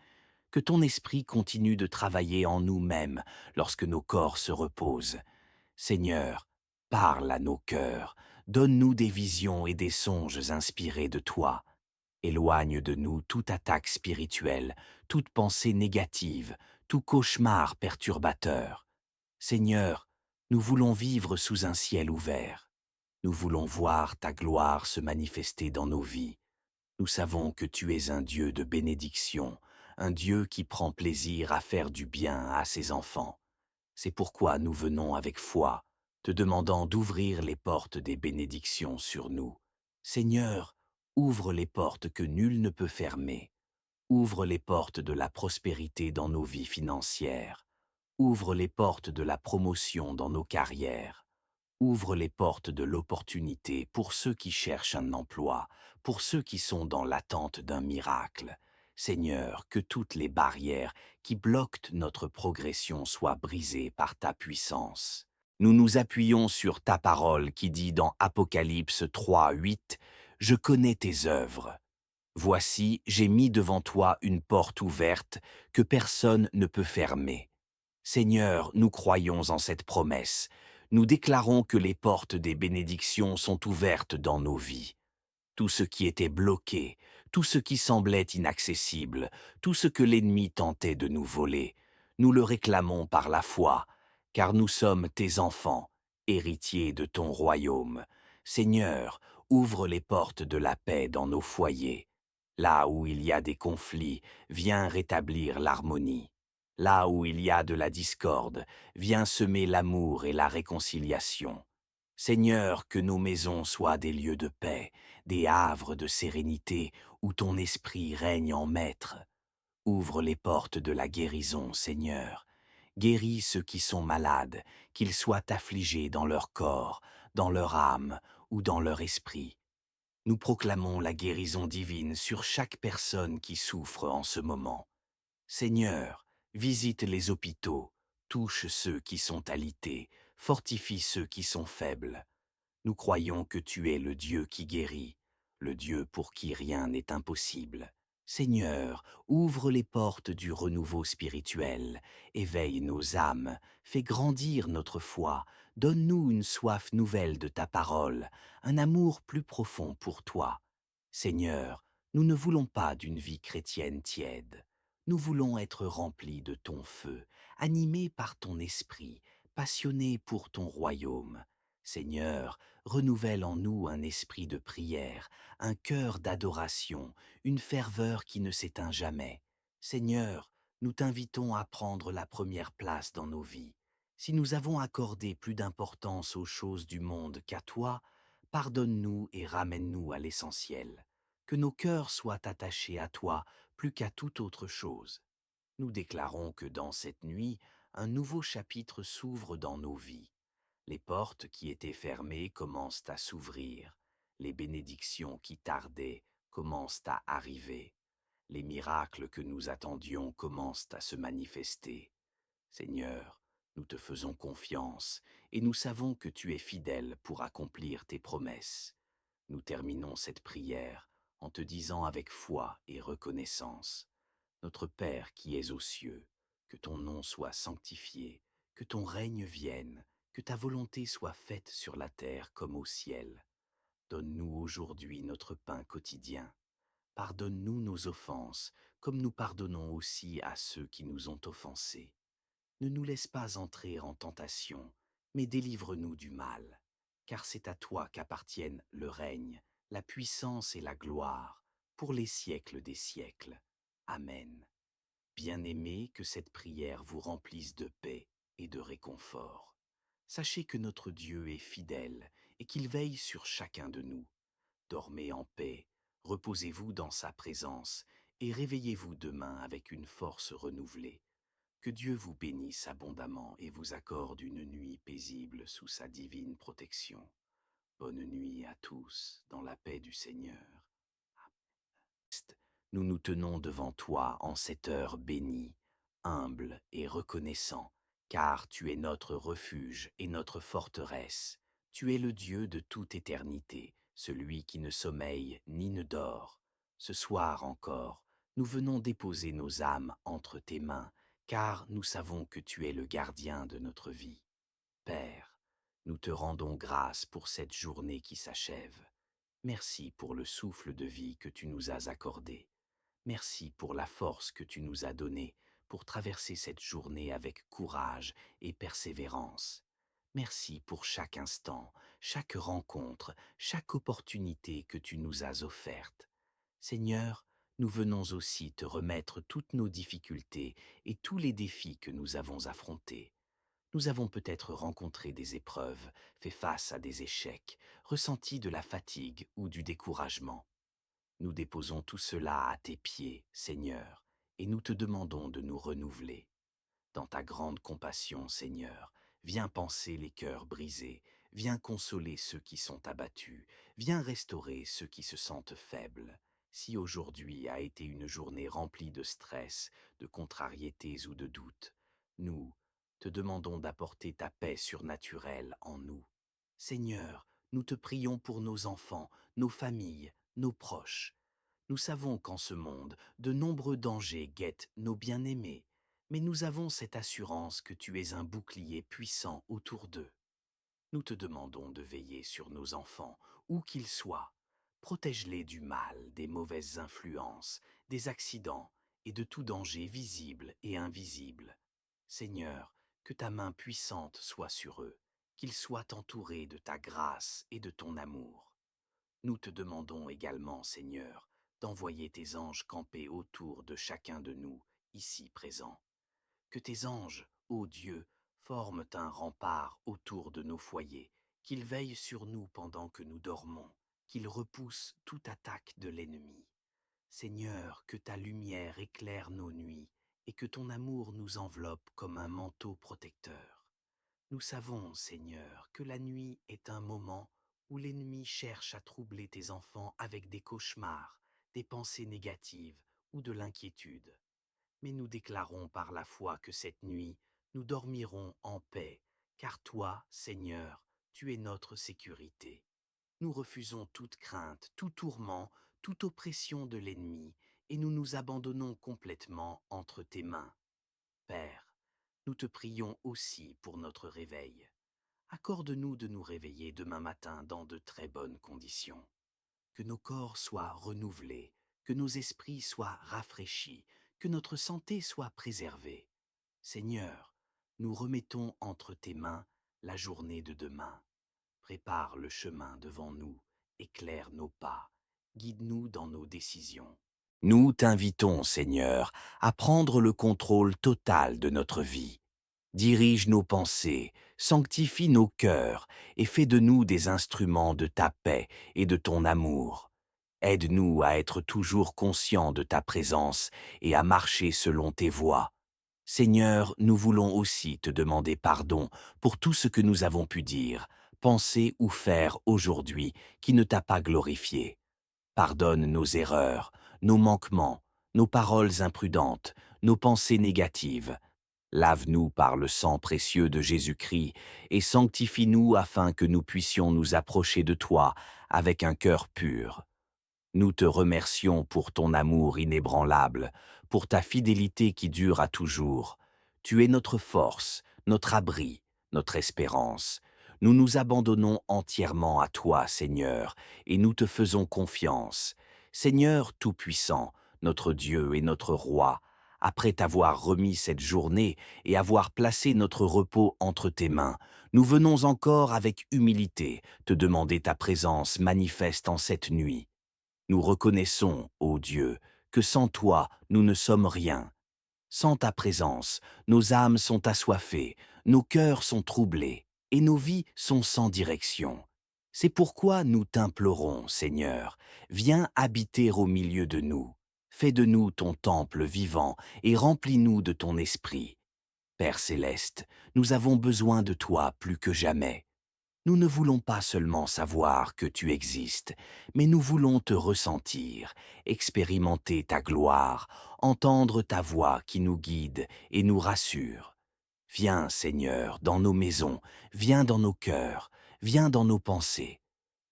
Que ton esprit continue de travailler en nous-mêmes lorsque nos corps se reposent. Seigneur, parle à nos cœurs, donne-nous des visions et des songes inspirés de toi. Éloigne de nous toute attaque spirituelle, toute pensée négative, tout cauchemar perturbateur. Seigneur, nous voulons vivre sous un ciel ouvert. Nous voulons voir ta gloire se manifester dans nos vies. Nous savons que tu es un Dieu de bénédiction, un Dieu qui prend plaisir à faire du bien à ses enfants. C'est pourquoi nous venons avec foi, te demandant d'ouvrir les portes des bénédictions sur nous. Seigneur, ouvre les portes que nul ne peut fermer. Ouvre les portes de la prospérité dans nos vies financières. Ouvre les portes de la promotion dans nos carrières. Ouvre les portes de l'opportunité pour ceux qui cherchent un emploi, pour ceux qui sont dans l'attente d'un miracle. Seigneur, que toutes les barrières qui bloquent notre progression soient brisées par ta puissance. Nous nous appuyons sur ta parole qui dit dans Apocalypse 3:8 « Je connais tes œuvres. Voici, j'ai mis devant toi une porte ouverte que personne ne peut fermer. Seigneur, nous croyons en cette promesse. Nous déclarons que les portes des bénédictions sont ouvertes dans nos vies. tout ce qui était bloqué, tout ce qui semblait inaccessible, tout ce que l'ennemi tentait de nous voler. Nous le réclamons par la foi, car nous sommes tes enfants, héritiers de ton royaume. Seigneur, ouvre les portes de la paix dans nos foyers. Là où il y a des conflits, viens rétablir l'harmonie. Là où il y a de la discorde, viens semer l'amour et la réconciliation. Seigneur, que nos maisons soient des lieux de paix, des havres de sérénité où ton esprit règne en maître. Ouvre les portes de la guérison, Seigneur. Guéris ceux qui sont malades, qu'ils soient affligés dans leur corps, dans leur âme ou dans leur esprit. Nous proclamons la guérison divine sur chaque personne qui souffre en ce moment. Seigneur, visite les hôpitaux, touche ceux qui sont alités, fortifie ceux qui sont faibles. Nous croyons que tu es le Dieu qui guérit, le Dieu pour qui rien n'est impossible. Seigneur, ouvre les portes du renouveau spirituel, éveille nos âmes, fais grandir notre foi, donne-nous une soif nouvelle de ta parole, un amour plus profond pour toi. Seigneur, nous ne voulons pas d'une vie chrétienne tiède. Nous voulons être remplis de ton feu, animés par ton esprit, passionnés pour ton royaume. Seigneur, renouvelle en nous un esprit de prière, un cœur d'adoration, une ferveur qui ne s'éteint jamais. Seigneur, nous t'invitons à prendre la première place dans nos vies. Si nous avons accordé plus d'importance aux choses du monde qu'à toi, pardonne-nous et ramène-nous à l'essentiel. Que nos cœurs soient attachés à toi plus qu'à toute autre chose. Nous déclarons que dans cette nuit, un nouveau chapitre s'ouvre dans nos vies. Les portes qui étaient fermées commencent à s'ouvrir. Les bénédictions qui tardaient commencent à arriver. Les miracles que nous attendions commencent à se manifester. Seigneur, nous te faisons confiance et nous savons que tu es fidèle pour accomplir tes promesses. Nous terminons cette prière en te disant avec foi et reconnaissance: Notre Père qui es aux cieux, que ton nom soit sanctifié, que ton règne vienne, que ta volonté soit faite sur la terre comme au ciel. Donne-nous aujourd'hui notre pain quotidien. Pardonne-nous nos offenses, comme nous pardonnons aussi à ceux qui nous ont offensés. Ne nous laisse pas entrer en tentation, mais délivre-nous du mal, car c'est à toi qu'appartiennent le règne, la puissance et la gloire, pour les siècles des siècles. Amen. Bien-aimés, que cette prière vous remplisse de paix et de réconfort. Sachez que notre Dieu est fidèle et qu'il veille sur chacun de nous. Dormez en paix, reposez-vous dans sa présence et réveillez-vous demain avec une force renouvelée. Que Dieu vous bénisse abondamment et vous accorde une nuit paisible sous sa divine protection. Bonne nuit à tous dans la paix du Seigneur. Nous nous tenons devant toi en cette heure bénie, humble et reconnaissant, car tu es notre refuge et notre forteresse. Tu es le Dieu de toute éternité, celui qui ne sommeille ni ne dort. Ce soir encore, nous venons déposer nos âmes entre tes mains, car nous savons que tu es le gardien de notre vie. Père, nous te rendons grâce pour cette journée qui s'achève. Merci pour le souffle de vie que tu nous as accordé. Merci pour la force que tu nous as donnée pour traverser cette journée avec courage et persévérance. Merci pour chaque instant, chaque rencontre, chaque opportunité que tu nous as offerte. Seigneur, nous venons aussi te remettre toutes nos difficultés et tous les défis que nous avons affrontés. Nous avons peut-être rencontré des épreuves, fait face à des échecs, ressenti de la fatigue ou du découragement. Nous déposons tout cela à tes pieds, Seigneur, et nous te demandons de nous renouveler. Dans ta grande compassion, Seigneur, viens panser les cœurs brisés, viens consoler ceux qui sont abattus, viens restaurer ceux qui se sentent faibles. Si aujourd'hui a été une journée remplie de stress, de contrariétés ou de doutes, nous te demandons d'apporter ta paix surnaturelle en nous. Seigneur, nous te prions pour nos enfants, nos familles, nos proches. Nous savons qu'en ce monde, de nombreux dangers guettent nos bien-aimés, mais nous avons cette assurance que tu es un bouclier puissant autour d'eux. Nous te demandons de veiller sur nos enfants, où qu'ils soient. Protège-les du mal, des mauvaises influences, des accidents et de tout danger visible et invisible. Seigneur, que ta main puissante soit sur eux, qu'ils soient entourés de ta grâce et de ton amour. Nous te demandons également, Seigneur, d'envoyer tes anges camper autour de chacun de nous, ici présents. Que tes anges, ô Dieu, forment un rempart autour de nos foyers, qu'ils veillent sur nous pendant que nous dormons, qu'ils repoussent toute attaque de l'ennemi. Seigneur, que ta lumière éclaire nos nuits et que ton amour nous enveloppe comme un manteau protecteur. Nous savons, Seigneur, que la nuit est un moment où l'ennemi cherche à troubler tes enfants avec des cauchemars, des pensées négatives ou de l'inquiétude. Mais nous déclarons par la foi que cette nuit, nous dormirons en paix, car toi, Seigneur, tu es notre sécurité. Nous refusons toute crainte, tout tourment, toute oppression de l'ennemi, et nous nous abandonnons complètement entre tes mains. Père, nous te prions aussi pour notre réveil. Accorde-nous de nous réveiller demain matin dans de très bonnes conditions. Que nos corps soient renouvelés, que nos esprits soient rafraîchis, que notre santé soit préservée. Seigneur, nous remettons entre tes mains la journée de demain. Prépare le chemin devant nous, éclaire nos pas, guide-nous dans nos décisions. Nous t'invitons, Seigneur, à prendre le contrôle total de notre vie. Dirige nos pensées, sanctifie nos cœurs et fais de nous des instruments de ta paix et de ton amour. Aide-nous à être toujours conscients de ta présence et à marcher selon tes voies. Seigneur, nous voulons aussi te demander pardon pour tout ce que nous avons pu dire, penser ou faire aujourd'hui qui ne t'a pas glorifié. Pardonne nos erreurs, nos manquements, nos paroles imprudentes, nos pensées négatives. Lave-nous par le sang précieux de Jésus-Christ et sanctifie-nous afin que nous puissions nous approcher de toi avec un cœur pur. Nous te remercions pour ton amour inébranlable, pour ta fidélité qui dure à toujours. Tu es notre force, notre abri, notre espérance. Nous nous abandonnons entièrement à toi, Seigneur, et nous te faisons confiance. Seigneur Tout-Puissant, notre Dieu et notre Roi, après t'avoir remis cette journée et avoir placé notre repos entre tes mains, nous venons encore avec humilité te demander ta présence manifeste en cette nuit. Nous reconnaissons, ô Dieu, que sans toi, nous ne sommes rien. Sans ta présence, nos âmes sont assoiffées, nos cœurs sont troublés, et nos vies sont sans direction. C'est pourquoi nous t'implorons, Seigneur, viens habiter au milieu de nous. Fais de nous ton temple vivant et remplis-nous de ton esprit. Père céleste, nous avons besoin de toi plus que jamais. Nous ne voulons pas seulement savoir que tu existes, mais nous voulons te ressentir, expérimenter ta gloire, entendre ta voix qui nous guide et nous rassure. Viens, Seigneur, dans nos maisons, viens dans nos cœurs, viens dans nos pensées.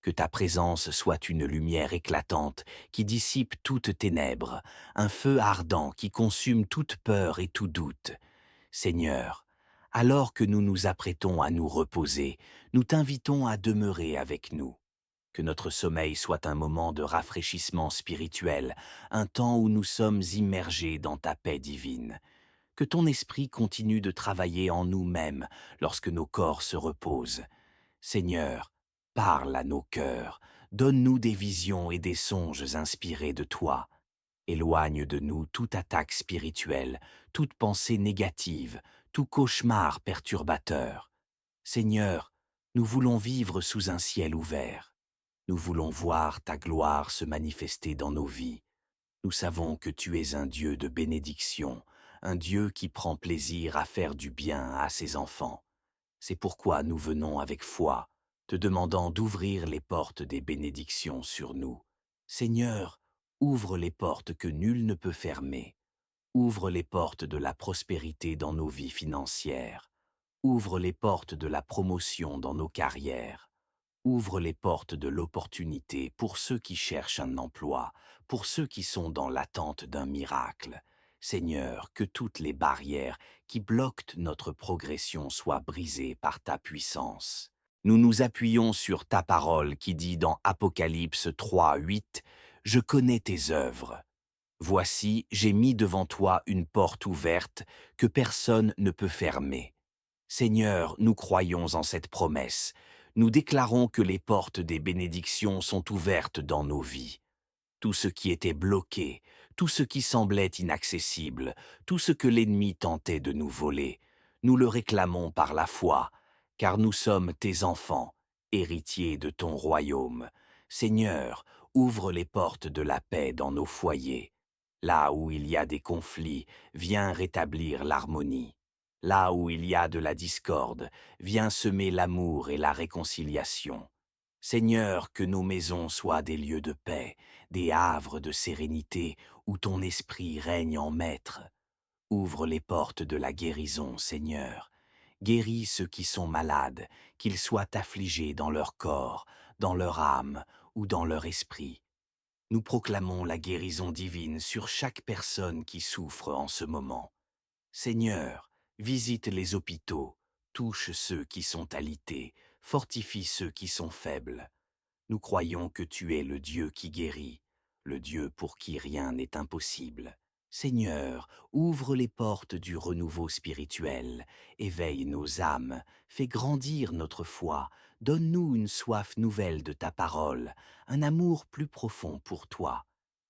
Que ta présence soit une lumière éclatante qui dissipe toutes ténèbres, un feu ardent qui consume toute peur et tout doute. Seigneur, alors que nous nous apprêtons à nous reposer, nous t'invitons à demeurer avec nous. Que notre sommeil soit un moment de rafraîchissement spirituel, un temps où nous sommes immergés dans ta paix divine. Que ton esprit continue de travailler en nous-mêmes lorsque nos corps se reposent. Seigneur, parle à nos cœurs, donne-nous des visions et des songes inspirés de toi. Éloigne de nous toute attaque spirituelle, toute pensée négative, tout cauchemar perturbateur. Seigneur, nous voulons vivre sous un ciel ouvert. Nous voulons voir ta gloire se manifester dans nos vies. Nous savons que tu es un Dieu de bénédiction, un Dieu qui prend plaisir à faire du bien à ses enfants. C'est pourquoi nous venons avec foi, te demandant d'ouvrir les portes des bénédictions sur nous. Seigneur, ouvre les portes que nul ne peut fermer. Ouvre les portes de la prospérité dans nos vies financières. Ouvre les portes de la promotion dans nos carrières. Ouvre les portes de l'opportunité pour ceux qui cherchent un emploi, pour ceux qui sont dans l'attente d'un miracle. Seigneur, que toutes les barrières qui bloquent notre progression soient brisées par ta puissance. Nous nous appuyons sur ta parole qui dit dans Apocalypse 3:8 « Je connais tes œuvres. Voici, j'ai mis devant toi une porte ouverte que personne ne peut fermer. » Seigneur, nous croyons en cette promesse. Nous déclarons que les portes des bénédictions sont ouvertes dans nos vies. Tout ce qui était bloqué, tout ce qui semblait inaccessible, tout ce que l'ennemi tentait de nous voler, nous le réclamons par la foi, car nous sommes tes enfants, héritiers de ton royaume. Seigneur, ouvre les portes de la paix dans nos foyers. Là où il y a des conflits, viens rétablir l'harmonie. Là où il y a de la discorde, viens semer l'amour et la réconciliation. Seigneur, que nos maisons soient des lieux de paix, des havres de sérénité où ton esprit règne en maître. Ouvre les portes de la guérison, Seigneur. Guéris ceux qui sont malades, qu'ils soient affligés dans leur corps, dans leur âme ou dans leur esprit. Nous proclamons la guérison divine sur chaque personne qui souffre en ce moment. Seigneur, visite les hôpitaux, touche ceux qui sont alités, fortifie ceux qui sont faibles. Nous croyons que tu es le Dieu qui guérit, le Dieu pour qui rien n'est impossible. Seigneur, ouvre les portes du renouveau spirituel, éveille nos âmes, fais grandir notre foi, donne-nous une soif nouvelle de ta parole, un amour plus profond pour toi.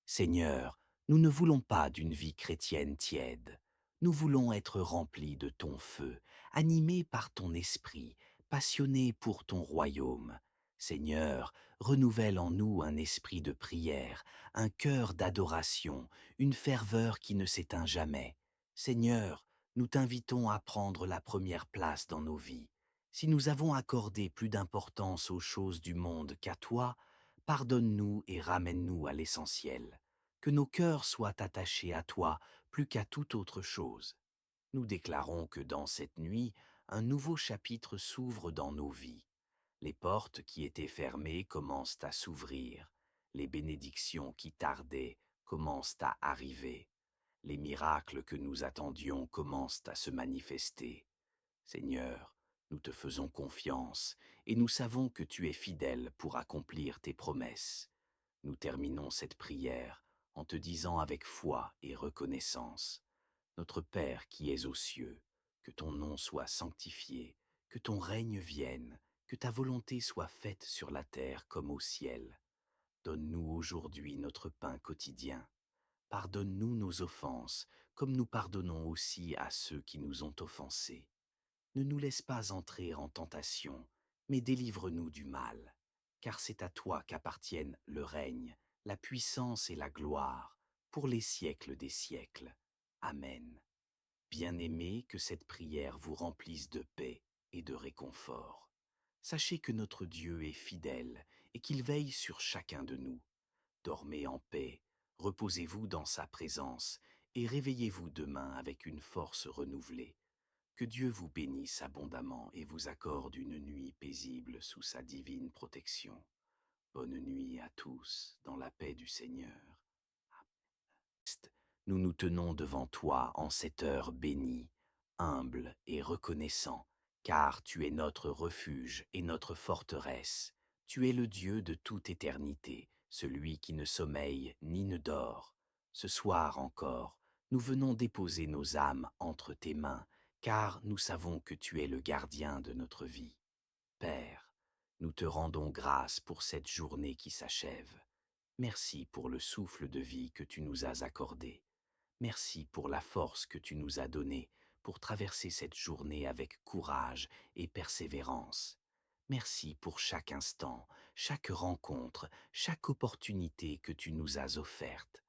Seigneur, nous ne voulons pas d'une vie chrétienne tiède. Nous voulons être remplis de ton feu, animés par ton esprit, passionnés pour ton royaume. Seigneur, renouvelle en nous un esprit de prière, un cœur d'adoration, une ferveur qui ne s'éteint jamais. Seigneur, nous t'invitons à prendre la première place dans nos vies. Si nous avons accordé plus d'importance aux choses du monde qu'à toi, pardonne-nous et ramène-nous à l'essentiel. Que nos cœurs soient attachés à toi plus qu'à toute autre chose. Nous déclarons que dans cette nuit, un nouveau chapitre s'ouvre dans nos vies. Les portes qui étaient fermées commencent à s'ouvrir. Les bénédictions qui tardaient commencent à arriver. Les miracles que nous attendions commencent à se manifester. Seigneur, nous te faisons confiance et nous savons que tu es fidèle pour accomplir tes promesses. Nous terminons cette prière en te disant avec foi et reconnaissance: Notre Père qui es aux cieux, que ton nom soit sanctifié, que ton règne vienne, que ta volonté soit faite sur la terre comme au ciel. Donne-nous aujourd'hui notre pain quotidien. Pardonne-nous nos offenses, comme nous pardonnons aussi à ceux qui nous ont offensés. Ne nous laisse pas entrer en tentation, mais délivre-nous du mal, car c'est à toi qu'appartiennent le règne, la puissance et la gloire, pour les siècles des siècles. Amen. Bien-aimés, que cette prière vous remplisse de paix et de réconfort. Sachez que notre Dieu est fidèle et qu'il veille sur chacun de nous. Dormez en paix, reposez-vous dans sa présence et réveillez-vous demain avec une force renouvelée. Que Dieu vous bénisse abondamment et vous accorde une nuit paisible sous sa divine protection. Bonne nuit à tous dans la paix du Seigneur. Nous nous tenons devant toi en cette heure bénie, humble et reconnaissant, car tu es notre refuge et notre forteresse. Tu es le Dieu de toute éternité, celui qui ne sommeille ni ne dort. Ce soir encore, nous venons déposer nos âmes entre tes mains, car nous savons que tu es le gardien de notre vie. Père, nous te rendons grâce pour cette journée qui s'achève. Merci pour le souffle de vie que tu nous as accordé. Merci pour la force que tu nous as donnée pour traverser cette journée avec courage et persévérance. Merci pour chaque instant, chaque rencontre, chaque opportunité que tu nous as offerte.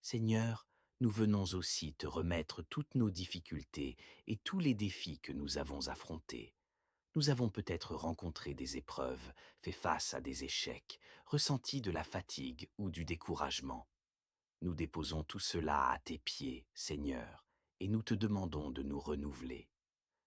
Seigneur, nous venons aussi te remettre toutes nos difficultés et tous les défis que nous avons affrontés. Nous avons peut-être rencontré des épreuves, fait face à des échecs, ressenti de la fatigue ou du découragement. Nous déposons tout cela à tes pieds, Seigneur, et nous te demandons de nous renouveler.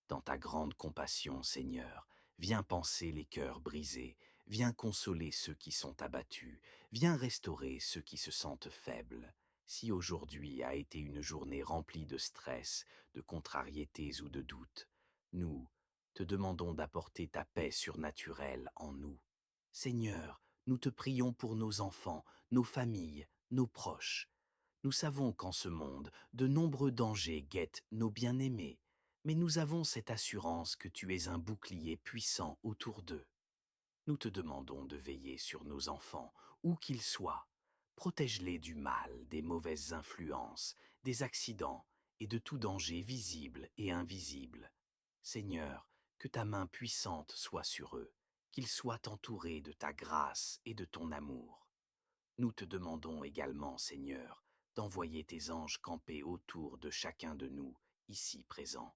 Dans ta grande compassion, Seigneur, viens panser les cœurs brisés, viens consoler ceux qui sont abattus, viens restaurer ceux qui se sentent faibles. Si aujourd'hui a été une journée remplie de stress, de contrariétés ou de doutes, nous, te demandons d'apporter ta paix surnaturelle en nous. Seigneur, nous te prions pour nos enfants, nos familles, nos proches. Nous savons qu'en ce monde, de nombreux dangers guettent nos bien-aimés, mais nous avons cette assurance que tu es un bouclier puissant autour d'eux. Nous te demandons de veiller sur nos enfants, où qu'ils soient. Protège-les du mal, des mauvaises influences, des accidents et de tout danger visible et invisible. Seigneur, que ta main puissante soit sur eux, qu'ils soient entourés de ta grâce et de ton amour. Nous te demandons également, Seigneur, d'envoyer tes anges camper autour de chacun de nous, ici présents.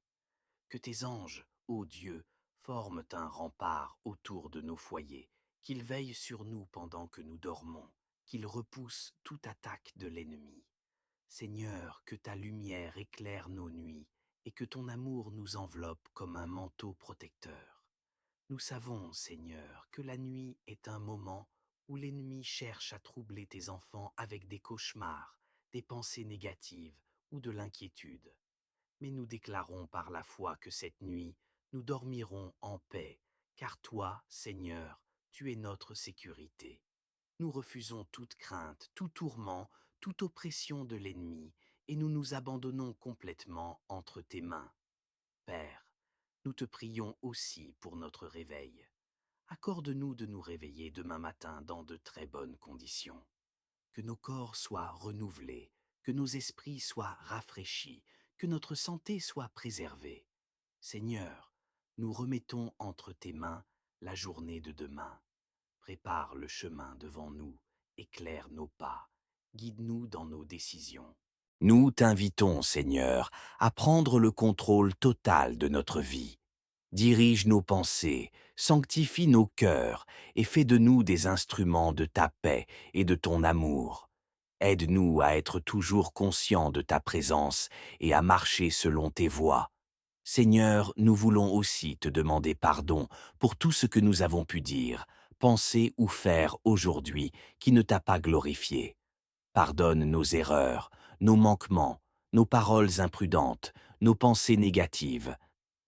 Que tes anges, ô Dieu, forment un rempart autour de nos foyers, qu'ils veillent sur nous pendant que nous dormons, qu'ils repoussent toute attaque de l'ennemi. Seigneur, que ta lumière éclaire nos nuits et que ton amour nous enveloppe comme un manteau protecteur. Nous savons, Seigneur, que la nuit est un moment où l'ennemi cherche à troubler tes enfants avec des cauchemars, des pensées négatives ou de l'inquiétude. Mais nous déclarons par la foi que cette nuit, nous dormirons en paix, car toi, Seigneur, tu es notre sécurité. Nous refusons toute crainte, tout tourment, toute oppression de l'ennemi, et nous nous abandonnons complètement entre tes mains. Père, nous te prions aussi pour notre réveil. Accorde-nous de nous réveiller demain matin dans de très bonnes conditions. Que nos corps soient renouvelés, que nos esprits soient rafraîchis, que notre santé soit préservée. Seigneur, nous remettons entre tes mains la journée de demain. Prépare le chemin devant nous, éclaire nos pas, guide-nous dans nos décisions. Nous t'invitons, Seigneur, à prendre le contrôle total de notre vie. Dirige nos pensées, sanctifie nos cœurs et fais de nous des instruments de ta paix et de ton amour. Aide-nous à être toujours conscients de ta présence et à marcher selon tes voies. Seigneur, nous voulons aussi te demander pardon pour tout ce que nous avons pu dire, penser ou faire aujourd'hui qui ne t'a pas glorifié. Pardonne nos erreurs, nos manquements, nos paroles imprudentes, nos pensées négatives.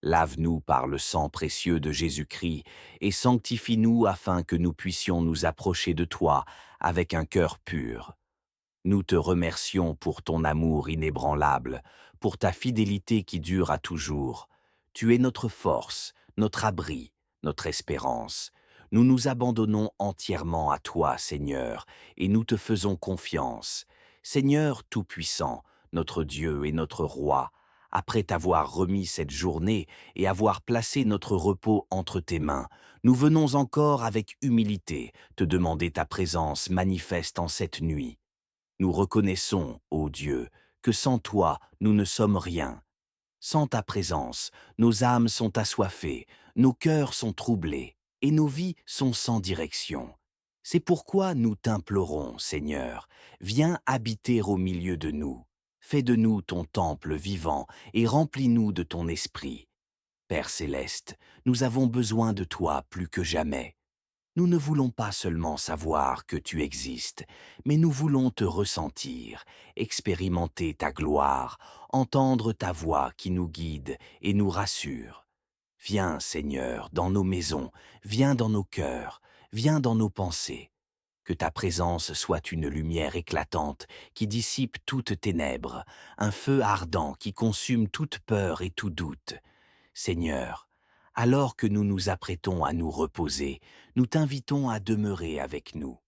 Lave-nous par le sang précieux de Jésus-Christ et sanctifie-nous afin que nous puissions nous approcher de toi avec un cœur pur. Nous te remercions pour ton amour inébranlable, pour ta fidélité qui dure à toujours. Tu es notre force, notre abri, notre espérance. Nous nous abandonnons entièrement à toi, Seigneur, et nous te faisons confiance. Seigneur Tout-Puissant, notre Dieu et notre Roi, après t'avoir remis cette journée et avoir placé notre repos entre tes mains, nous venons encore avec humilité te demander ta présence manifeste en cette nuit. Nous reconnaissons, ô Dieu, que sans toi, nous ne sommes rien. Sans ta présence, nos âmes sont assoiffées, nos cœurs sont troublés, et nos vies sont sans direction. C'est pourquoi nous t'implorons, Seigneur, viens habiter au milieu de nous. Fais de nous ton temple vivant et remplis-nous de ton esprit. Père céleste, nous avons besoin de toi plus que jamais. Nous ne voulons pas seulement savoir que tu existes, mais nous voulons te ressentir, expérimenter ta gloire, entendre ta voix qui nous guide et nous rassure. Viens, Seigneur, dans nos maisons, viens dans nos cœurs, viens dans nos pensées. Que ta présence soit une lumière éclatante qui dissipe toutes ténèbres, un feu ardent qui consume toute peur et tout doute. Seigneur, alors que nous nous apprêtons à nous reposer, nous t'invitons à demeurer avec nous.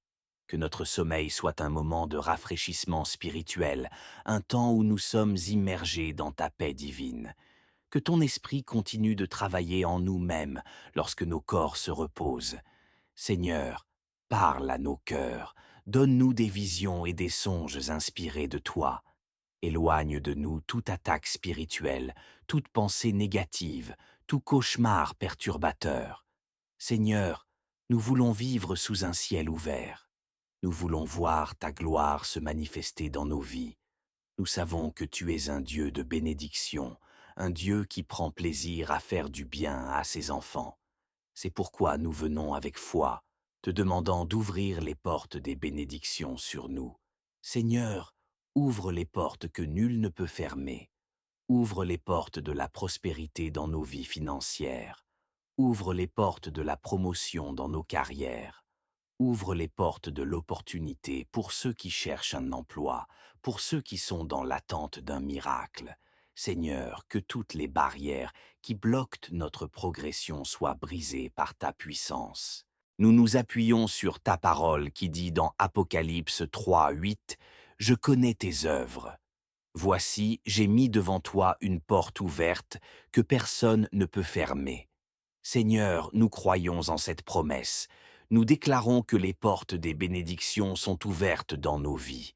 Que notre sommeil soit un moment de rafraîchissement spirituel, un temps où nous sommes immergés dans ta paix divine. Que ton esprit continue de travailler en nous-mêmes lorsque nos corps se reposent. Seigneur, parle à nos cœurs, donne-nous des visions et des songes inspirés de toi. Éloigne de nous toute attaque spirituelle, toute pensée négative, tout cauchemar perturbateur. Seigneur, nous voulons vivre sous un ciel ouvert. Nous voulons voir ta gloire se manifester dans nos vies. Nous savons que tu es un Dieu de bénédiction, un Dieu qui prend plaisir à faire du bien à ses enfants. C'est pourquoi nous venons avec foi, te demandant d'ouvrir les portes des bénédictions sur nous. Seigneur, ouvre les portes que nul ne peut fermer. Ouvre les portes de la prospérité dans nos vies financières. Ouvre les portes de la promotion dans nos carrières. Ouvre les portes de l'opportunité pour ceux qui cherchent un emploi, pour ceux qui sont dans l'attente d'un miracle. Seigneur, que toutes les barrières qui bloquent notre progression soient brisées par ta puissance. Nous nous appuyons sur ta parole qui dit dans Apocalypse 3:8 « Je connais tes œuvres. Voici, j'ai mis devant toi une porte ouverte que personne ne peut fermer. » Seigneur, nous croyons en cette promesse. Nous déclarons que les portes des bénédictions sont ouvertes dans nos vies.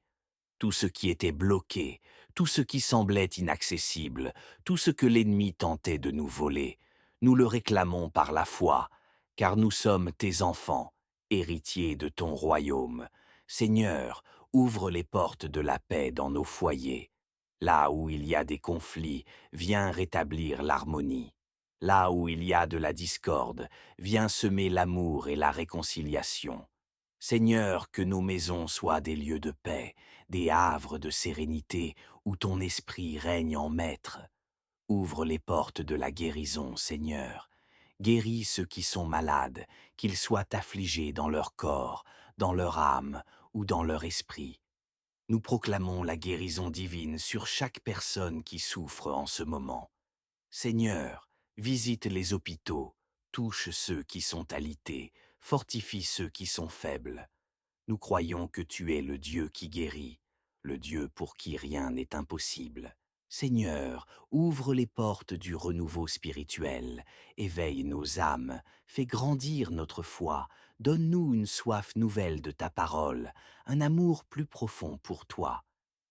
Tout ce qui était bloqué, tout ce qui semblait inaccessible, tout ce que l'ennemi tentait de nous voler, nous le réclamons par la foi, car nous sommes tes enfants, héritiers de ton royaume. Seigneur, ouvre les portes de la paix dans nos foyers. Là où il y a des conflits, viens rétablir l'harmonie. Là où il y a de la discorde, viens semer l'amour et la réconciliation. Seigneur, que nos maisons soient des lieux de paix, des havres de sérénité où ton esprit règne en maître. Ouvre les portes de la guérison, Seigneur. Guéris ceux qui sont malades, qu'ils soient affligés dans leur corps, dans leur âme ou dans leur esprit. Nous proclamons la guérison divine sur chaque personne qui souffre en ce moment. Seigneur, visite les hôpitaux, touche ceux qui sont alités, fortifie ceux qui sont faibles. Nous croyons que tu es le Dieu qui guérit, le Dieu pour qui rien n'est impossible. Seigneur, ouvre les portes du renouveau spirituel, éveille nos âmes, fais grandir notre foi, donne-nous une soif nouvelle de ta parole, un amour plus profond pour toi.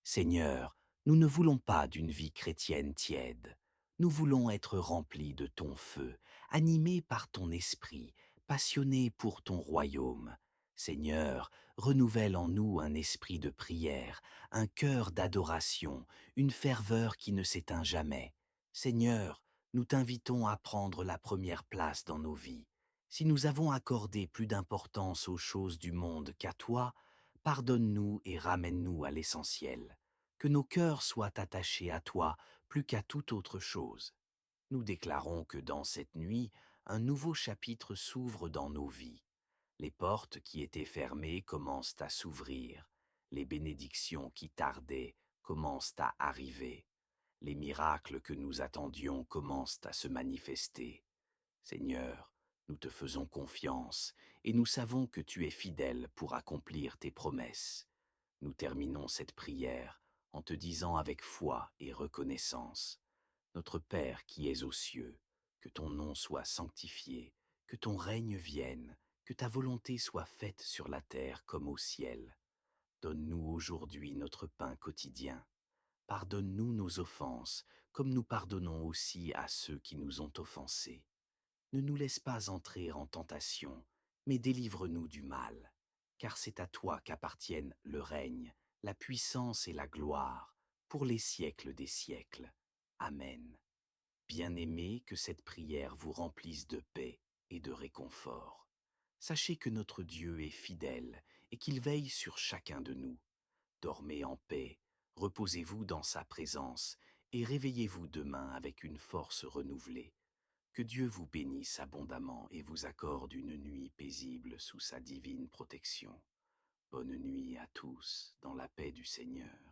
Seigneur, nous ne voulons pas d'une vie chrétienne tiède. Nous voulons être remplis de ton feu, animés par ton esprit, passionnés pour ton royaume. Seigneur, renouvelle en nous un esprit de prière, un cœur d'adoration, une ferveur qui ne s'éteint jamais. Seigneur, nous t'invitons à prendre la première place dans nos vies. Si nous avons accordé plus d'importance aux choses du monde qu'à toi, pardonne-nous et ramène-nous à l'essentiel. Que nos cœurs soient attachés à toi plus qu'à toute autre chose. Nous déclarons que dans cette nuit, un nouveau chapitre s'ouvre dans nos vies. Les portes qui étaient fermées commencent à s'ouvrir. Les bénédictions qui tardaient commencent à arriver. Les miracles que nous attendions commencent à se manifester. Seigneur, nous te faisons confiance et nous savons que tu es fidèle pour accomplir tes promesses. Nous terminons cette prière en te disant avec foi et reconnaissance: Notre Père qui es aux cieux, que ton nom soit sanctifié, que ton règne vienne, que ta volonté soit faite sur la terre comme au ciel. Donne-nous aujourd'hui notre pain quotidien. Pardonne-nous nos offenses, comme nous pardonnons aussi à ceux qui nous ont offensés. Ne nous laisse pas entrer en tentation, mais délivre-nous du mal, car c'est à toi qu'appartiennent le règne, la puissance et la gloire, pour les siècles des siècles. Amen. Bien-aimés, que cette prière vous remplisse de paix et de réconfort. Sachez que notre Dieu est fidèle et qu'il veille sur chacun de nous. Dormez en paix, reposez-vous dans sa présence et réveillez-vous demain avec une force renouvelée. Que Dieu vous bénisse abondamment et vous accorde une nuit paisible sous sa divine protection. Bonne nuit à tous dans la paix du Seigneur.